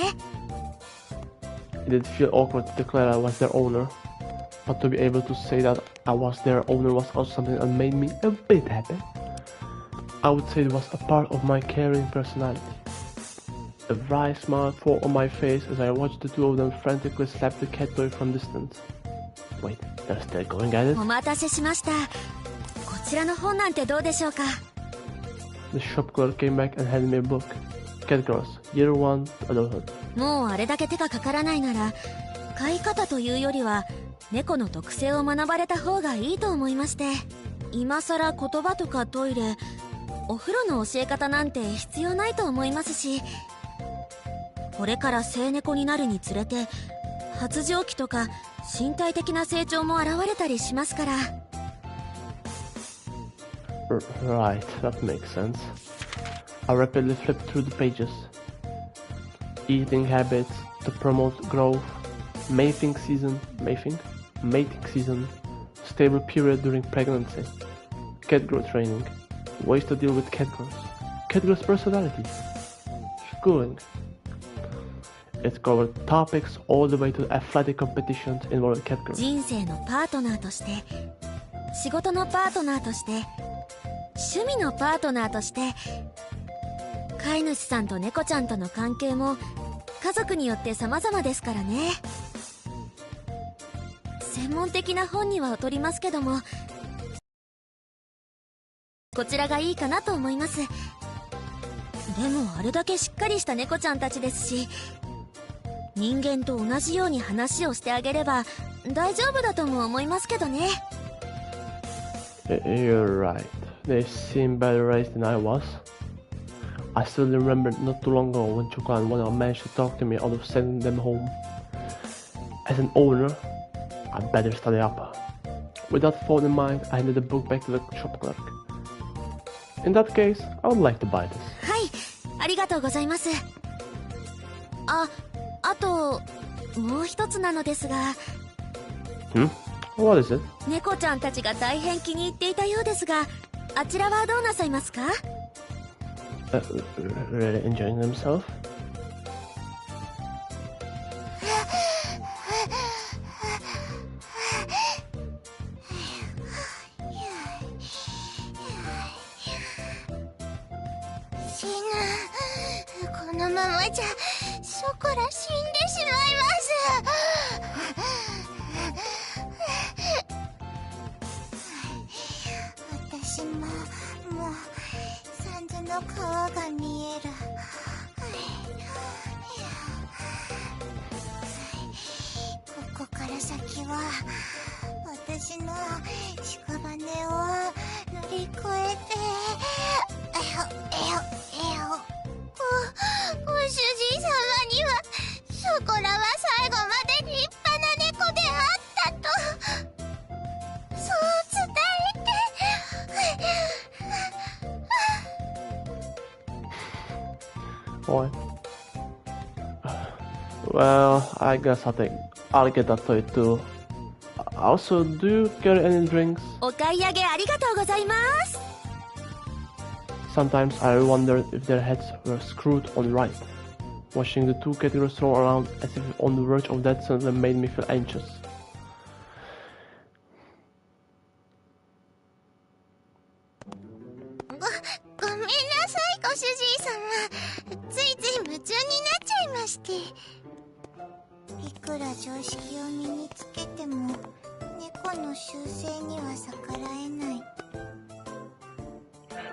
It did feel awkward to declare I was their owner, but to be able to say that I was their owner was also something that made me a bit happy. I would say it was a part of my caring personality. A wry smile formed on my face as I watched the two of them frantically slap the cat toy from distance. Wait, they're still going at it? お待たせしました。こちらの本なんてどうでしょうか。The shop clerk came back and handed me a book. Cat Girls, Year 1, Adulthood. もうあれだけ手がかからないなら、飼い方というよりは猫の特性を学ばれた方がいいと思いまして。今さら言葉とかトイレ、お風呂の教え方なんて必要ないと思いますし、これから成猫になるにつれて発情期とか身体的な成長も現れたりしますから。Right, that makes sense. I rapidly flipped through the pages. Eating habits to promote growth, mating season, stable period during pregnancy, cat growth training, ways to deal with cat girls' personality, schooling. It covered topics all the way to athletic competitions involving cat girls. 人生のパートナーとして、仕事のパートナーとして、趣味のパートナーとして、飼い主さんと猫ちゃんとの関係も家族によって様々ですからね。専門的な本には劣りますけども、こちらがいいかなと思います。でもあれだけしっかりした猫ちゃんたちですし、人間と同じように話をしてあげれば大丈夫だとも思いますけどね。You're right. They seem better raised than I was. I still remember not too long ago when Choco and Wanda managed to talk to me out of sending them home. As an owner, I better study up. With that thought in mind, I handed the book back to the shop clerk. In that case, I would like to buy this. はい、ありがとうございます。あともう一つなのですが。What is it? 猫ちゃんたちが大変気に入っていたようですが、あちらはどうなさいますか？ Really enjoying themselves? 死ぬ。このままじゃショコラ死んでしまいます。私ももう三途の川が見える。ここから先は私の屍を乗り越えて、ご主人様にはショコラは最後まで立派な猫であったと、そう伝えて。What? Well, I guess I'll get that toy too. Also, do you carry any drinks? お買い上げありがとうございます。Sometimes I wondered if their heads were screwed on right. Watching the two cat girls roll around as if on the verge of death suddenly made me feel anxious. ごめんなさい、ご主人様。ついつい夢中になっちゃいまして。いくら常識を身につけても猫の習性には逆らえない。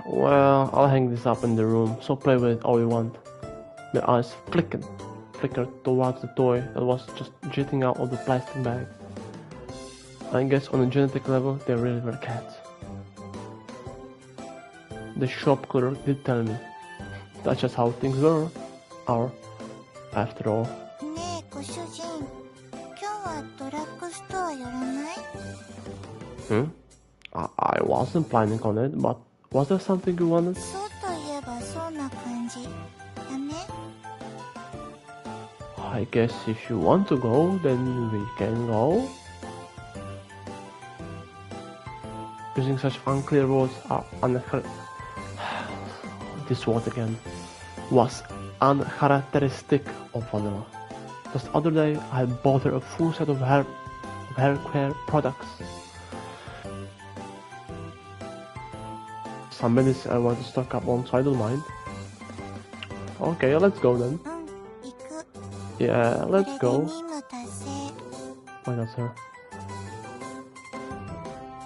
Well, I'll hang this up in the room, so play with it all you want. My eyes flickered towards the toy that was just jetting out of the plastic bag. I guess on a genetic level, they really were cats. The shop clerk did tell me. That's just how things are, after all. ねえご主人、今日はドラッグストア寄らない？ I wasn't planning on it, but was there something you wanted? そうといえばそうな感じ。ダメ？ I guess if you want to go, then we can go. Using such unclear words this word again was uncharacteristic of Vanilla. Just the other day, I bought her a full set of hair care products. Some medicine I want to stock up on, so I don't mind. Okay, let's go then. 行く。 Yeah, これ let's で go. 任務達成。 Why not, sir?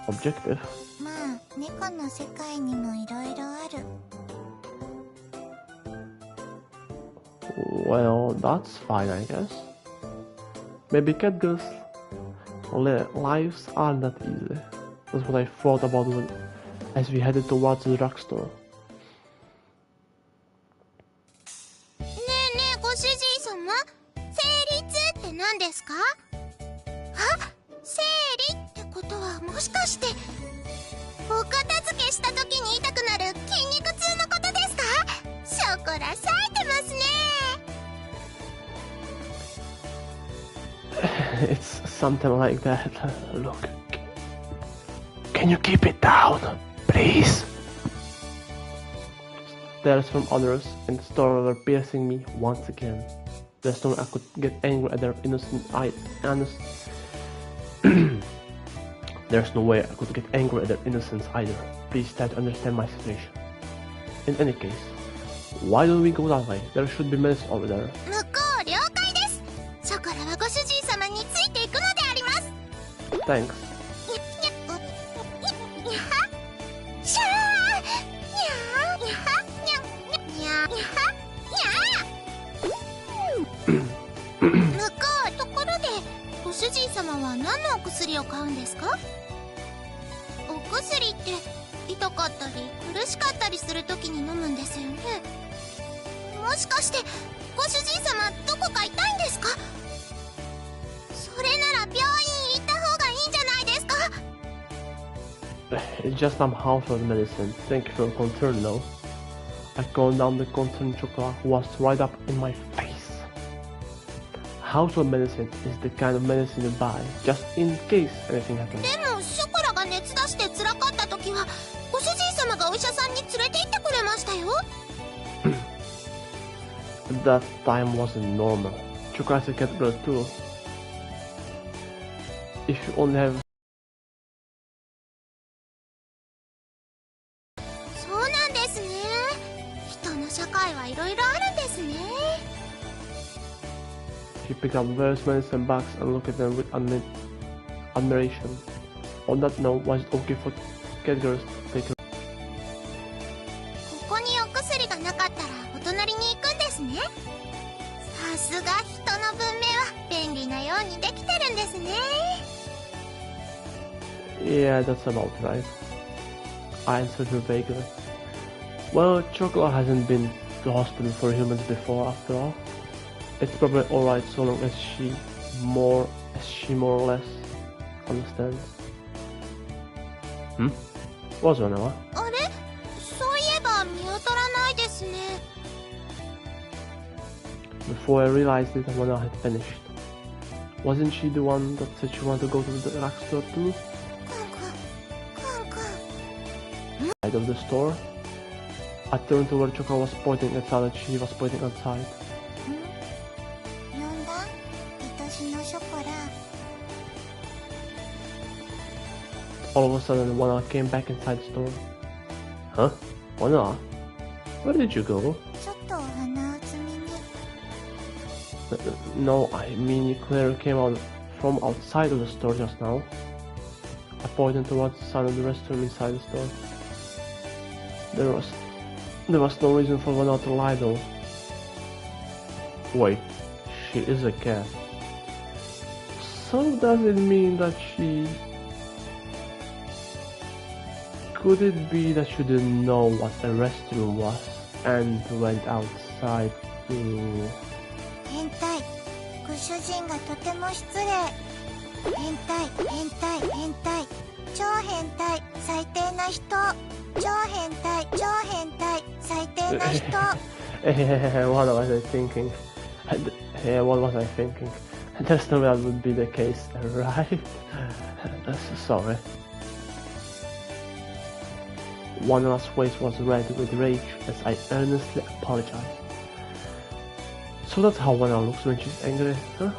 Objective? まあ、猫の世界にもいろいろある。 Well, that's fine, I guess. Maybe cat girls' lives aren't that easy. That's what I thought about as we headed towards the drugstore. ねえねえご主人様、生理痛って何ですか？あ、生理ってことはもしかしてお片付けした時に痛くなる筋肉痛のことですか？ショコラ咲いてますね。 It's something like that. Look. Can you keep it down, please? Stares from others in the store were piercing me once again. There's no way I could get angry at their innocent eyes. There's no way I could get angry at their innocence either. Please try to understand my situation. In any case, why don't we go that way? There should be medicine over there. 向こう了解です。ショコラはご主人様についていくのであります。 Thanks. にゃはシャーにゃにゃはにゃにゃにゃはにゃ向こうところでご主人様は何のお薬を買うんですか？お薬って痛かったり苦しかったりするときに飲むんですよね。もしかしてご主人様どこか痛いんですか？それなら病院行った方がいいんじゃないですか？ It's just some household medicine. Thank you for your concern, though. I calmed down the concerned chocolate who was right up in my face. Household medicine is the kind of medicine you buy just in case anything happens. でもショコラが熱出して辛かった時はご主人様がお医者さんに連れて行ってくれましたよ。 That time wasn't normal. Chocolate's a cat girl too. If you only have そうなんですね。人の社会はいろいろあるんですね。 you pick up various medicine bags and look at them with admiration. On that note, was it okay for cat girls to take a ここにお薬がなかったらお隣に行くんですね。さすが人の文明は便利なようにできてるんですね。 Yeah, that's about right. I answered her vaguely. Well, Chocolate hasn't been to hospital for humans before, after all. It's probably alright so long as she more or less understands. What's wrong, Noah? あれ、そういえば見当たらないですね。 Before I realized it, Mona had finished. Wasn't she the one that said she wanted to go to the drugstore too? カンカン。 Side of the store. I turned to where Choco was pointing outside and she was pointing outside. 呼んだ？愛しのショコラ。 All of a sudden, Mona came back inside the store. Huh? Mona? Where did you go? ちょっとお花を摘みに。 No, I mean you clearly came out from outside of the store just now. I pointed towards the side of the restroom inside the store. There was no reason for Mona to lie though. Wait, she is a cat. So does it mean that she Could it be that she didn't know what a restroom was and went outside to... 変態。ご主人がとても失礼。変態、変態、変態。超変態、最低な人。超変態、超変態、最低な人。What was I thinking? What was I thinking? There's no way that would be the case, right? Sorry. Wana's face was red with rage as I earnestly apologized. So that's how Wana looks when she's angry, huh?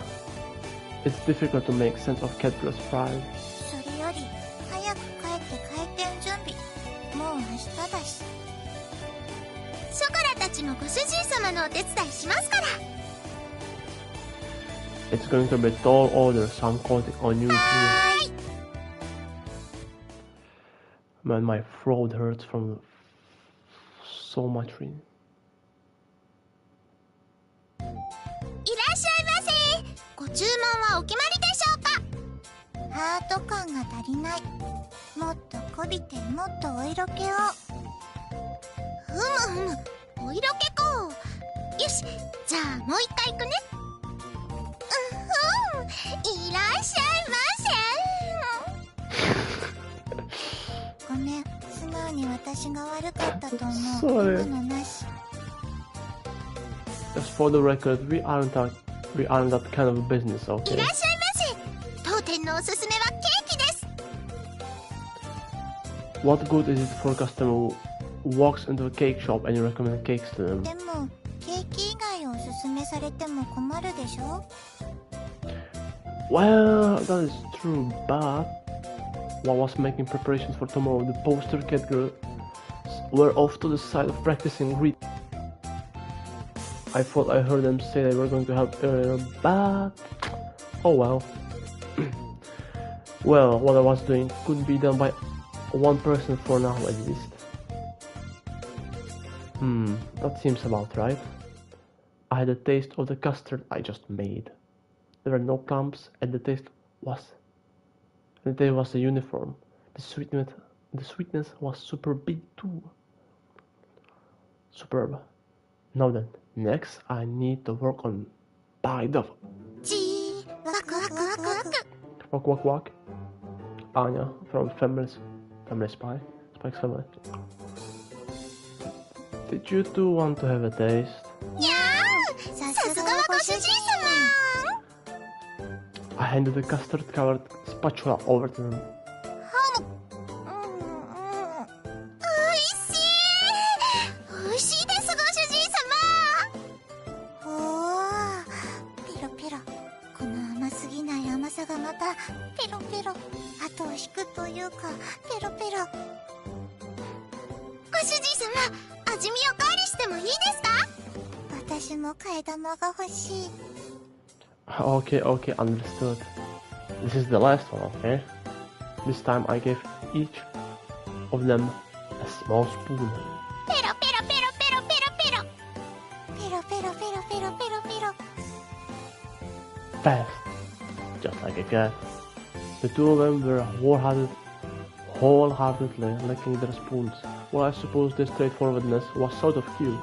It's difficult to make sense of Catgirl's pride. それより、早く帰って開店準備。もう明日だし。ショコラたちもご主人様のお手伝いしますから。It's going to be a tall order, so I'm counting on you too. Man, my throat hurts from so much reading. いらっしゃいませ。ご注文はお決まりでしょうか。ハート感が足りない。もっとこびて、もっとお色気を。ふむふむ、お色気か。よし、じゃあもう一回いくね。いらっしゃいませ。ごめん、素直に私が悪かったと思う。今のなし。Just for the record, we aren't that kind of business, okay? いらっしゃいませ。当店のおすすめはケーキです。What good is it for a customer who walks into a cake shop and you recommend cakes to them? でも、ケーキ以外をおすすめされても困るでしょ。Well, that is true, but while I was making preparations for tomorrow, the poster Catgirls were off to the side of practicing read. I thought I heard them say they were going to help earlier, but oh well. Well, what I was doing could be done by one person for now at least. That seems about right. I had a taste of the custard I just made. There were no clumps, and the taste was uniform. The sweetness was super big too. Superb. Now then, next I need to work on bag duff. Walk, walk, walk. Anya from Family Spy. Spike's family. Did you two want to have a taste? にゃー、さすがはご主人様。I handed the custard-covered spatula over to them. おいしい。おいしいです、ご主人様。おー、ペロペロ。この甘すぎない甘さがまたペロペロ。後を引くというか、ペロペロ。ご主人様、味見おかわりしてもいいですか？私も替え玉が欲しい。Okay, understood. This is the last one, okay? This time I gave each of them a small spoon. ペロペロペロペロペロペロ。ペロペロペロペロペロペロ。Fast, just like a cat. The two of them were wholeheartedly licking their spoons. Well, I suppose their straightforwardness was sort of cute.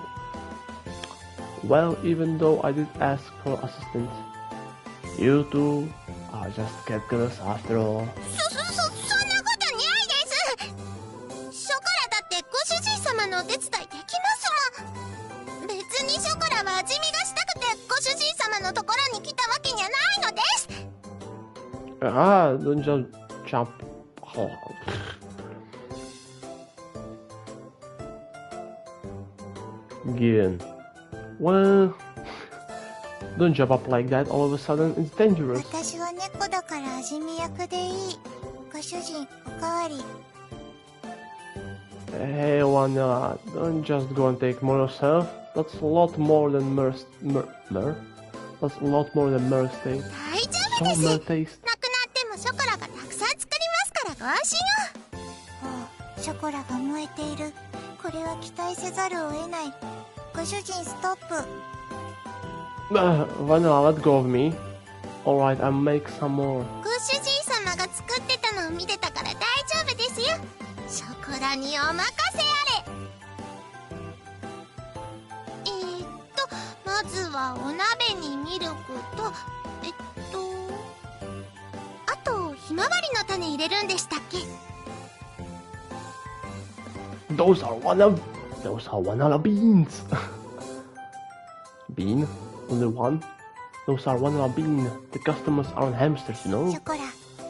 Well, even though I did ask for assistance, you two are just Catgirls after all. そんなことにゃいです。ショコラだってご主人様のお手伝いできますもん。別にショコラは味見がしたくてご主人様のところに来たわけにはないのです。Don't just jump. Gideon. Well, don't jump up like that all of a sudden, it's dangerous. 私は猫だから味見役でいい。ご主人、おかわり。Hey, Wanya, don't just go and take more yourself. That's a lot more than That's a lot more than Mer's taste. 大丈夫です。 So な Mer taste. くなってもショコラがたくさん作りますからご安心を。おう、ショコラが燃えている。これは期待せざるを得ない。ご主人ストップ。Wanya, let go of me. Alright, I'll make some more. ご主人様が作ってたのを見てたから大丈夫ですよ。ショコラお任せあれ。まずはお鍋にミルクとあとひまわりの種入れるんでしたっけ？ Those are vanilla beans. Bean? Only one? Those are vanilla bean. The customers aren't hamsters, you know? ショコラ、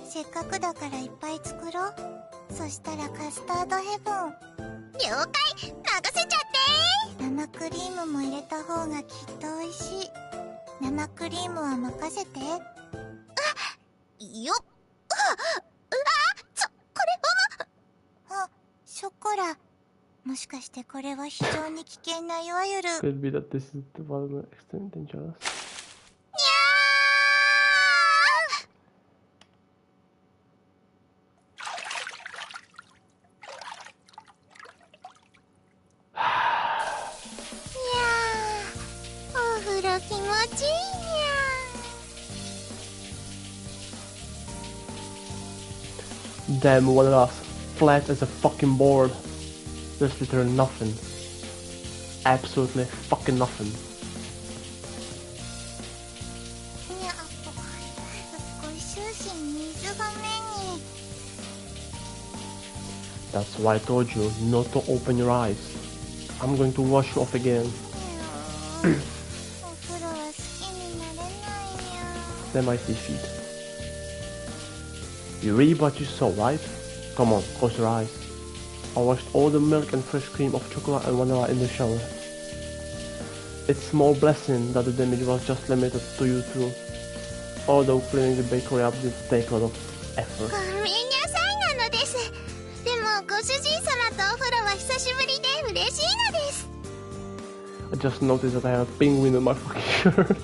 せっかくだからいっぱい作ろう。そしたらカスタードヘブン。了解、任せちゃって。生クリームも入れた方がきっと美味しい。生クリームは任せて。よっ。これはショコラ。もしかしてこれは非常に危険ないわゆる。Could be that this is the one extremely dangerous. お風呂気持ちいいにゃ。Damn, what else? Flat as a fucking board. There's literally nothing. Absolutely fucking nothing. にゃ、ご主人水が目に。That's why I told you not to open your eyes. I'm going to wash you off again. お風呂は好きになれないにゃ。 Then I see feet. You read what you saw, right? Come on, close your eyes. I washed all the milk and fresh cream of chocolate and vanilla in the shower. It's a small blessing that the damage was just limited to you two. Although cleaning the bakery up did take a lot of effort. ごめんなさいなのです。でもご主人様とお風呂は久しぶりで嬉しいのです。 I just noticed that I have a penguin in my fucking shirt.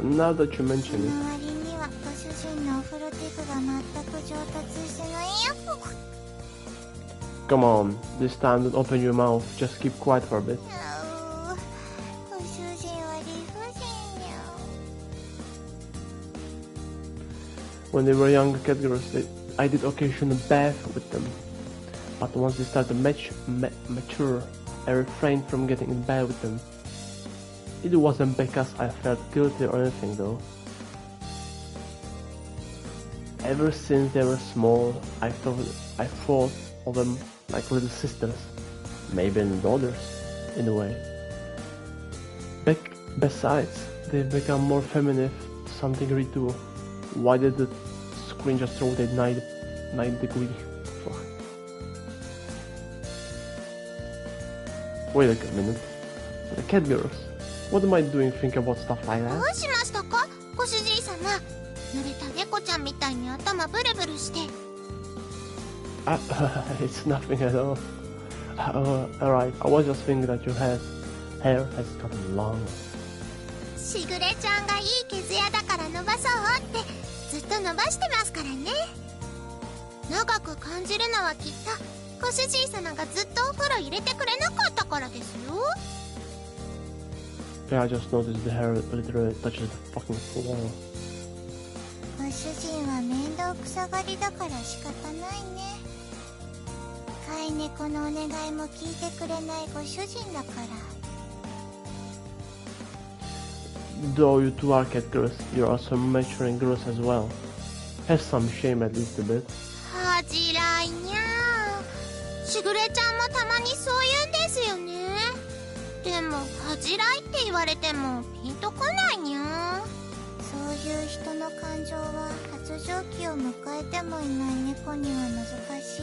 Now that you mention it. 周りにはご主人のお風呂テクが全く上達してないよ。 Come on, this time don't open your mouth, just keep quiet for a bit. ご主人は理不尽よ。 When they were young cat girls, I did occasional bath with them. But once they started mature, I refrained from getting in bed with them. It wasn't because I felt guilty or anything though. Ever since they were small, I thought of them like little sisters, maybe little daughters, in a way. Besides, they've become more feminine to some degree too. Why did the screen just rotate 9 degree? Fuck. Wait a minute. The cat girls. What am I doing thinking about stuff like ど that? うしましたかご主人様。濡れた猫ちゃんみたいに頭ブルブルして。 It's nothing at all. Alright, I was just thinking that your hair has gotten long. しぐれちゃんがいい毛艶だから伸ばそうってずっと伸ばしてますからね。長く感じるのはきっとご主人様がずっとお風呂入れてくれなかったからですよ。 Yeah, I just noticed the hair literally touches the fucking floor. ご主人は面倒くさがりだから仕方ないね。飼い猫のお願いも聞いてくれないご主人だから。 Though you two are cat girls, you are also maturing girls as well. Have some shame at least a bit. 恥じらいにゃー。しぐれちゃんもたまにそう言うんですよね。でも恥じらいって言われてもピンとこないにゃー。そういう人の感情は発情期を迎えてもいない猫には難しい。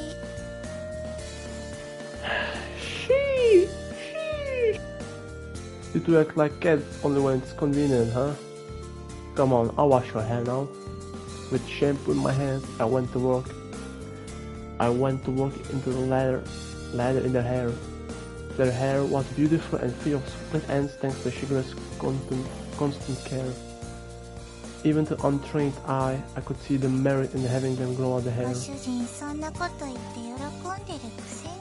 You two act like cats only when it's convenient, huh? Come on, I'll wash your hair now. With shampoo in my hand, I went to work into the ladder in their hair. Their hair was beautiful and free of split ends thanks to Shigeru's constant care. Even to untrained eye, I could see the merit in having them grow out the hair. ご主人そんなこと言って喜んでるくせに。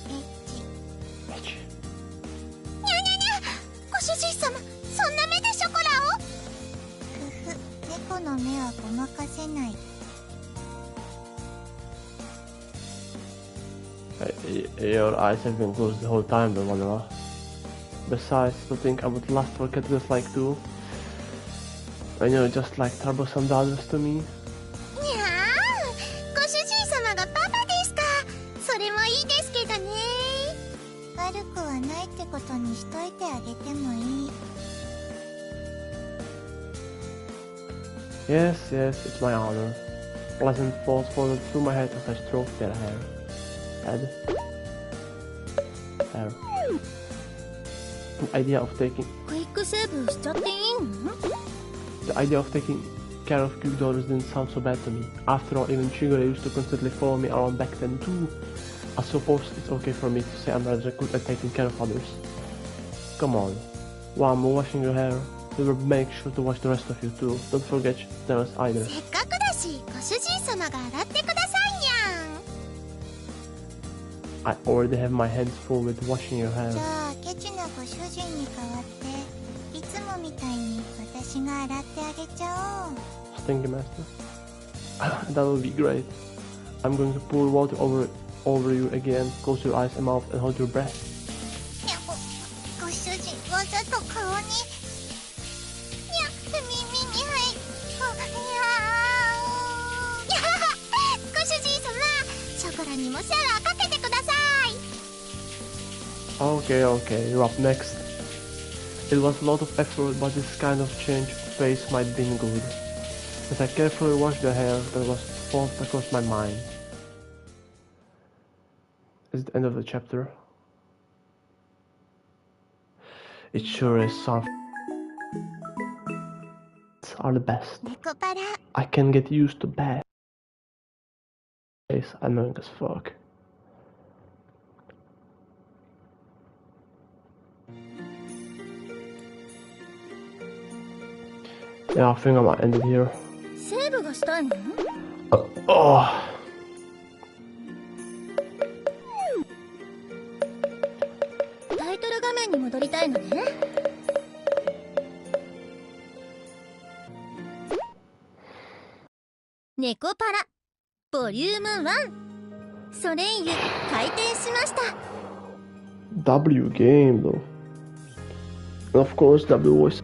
エッチ。にゃにゃにゃ。ご主人様、そんな目でショコラを。ふふ、猫の目はごまかせない。Your eyes have been closed the whole time, though, Vanilla. Besides, to think I would lust for characters like you, when you're just like troublesome brothers to me. にゃー、ご主人様がパパですか。それもいいですけどね。悪くはないってことにしといてあげてもいい。Yes, it's my honor. Pleasant thoughts floated through my head as I stroked their hair. Hair. The idea of taking クイックセーブしちゃっていいの？ The idea of taking care of cute daughters didn't sound so bad to me. After all, even Trigger used to constantly follow me around back then too. I suppose it's okay for me to say I'm rather good at taking care of others. Come on. While I'm washing your hair, we will make sure to wash the rest of you too. Don't forget theirs either. せっかくだし、ご主人様が洗ってくださいにゃん。 I already have my hands full with washing your hair. じゃあケチなご主人に代わっていつもみたいに私が洗ってあげちゃおう。 Thank you, Master. That will be great. I'm going to pour water over you again. Close your eyes and mouth and hold your breath. いや、ご主人わざと顔に。いや、耳に入っ。いやご主人様、ショコラにもシャワーかけてください。 Okay, you're up next. It was a lot of effort, but this kind of change of pace might be good. As I carefully washed the hair, there was thought across my mind. It's the end of the chapter. It sure is. Some are the best. ネコパラ。 I can get used to bad. It's annoying as fuck. Yeah, I think I might end it here. セーブがしたいの？ Oh. タイトル画面に戻りたいのね。ネコパラボリューム1ソレイユ開店しました。 W game though. And of course W voice.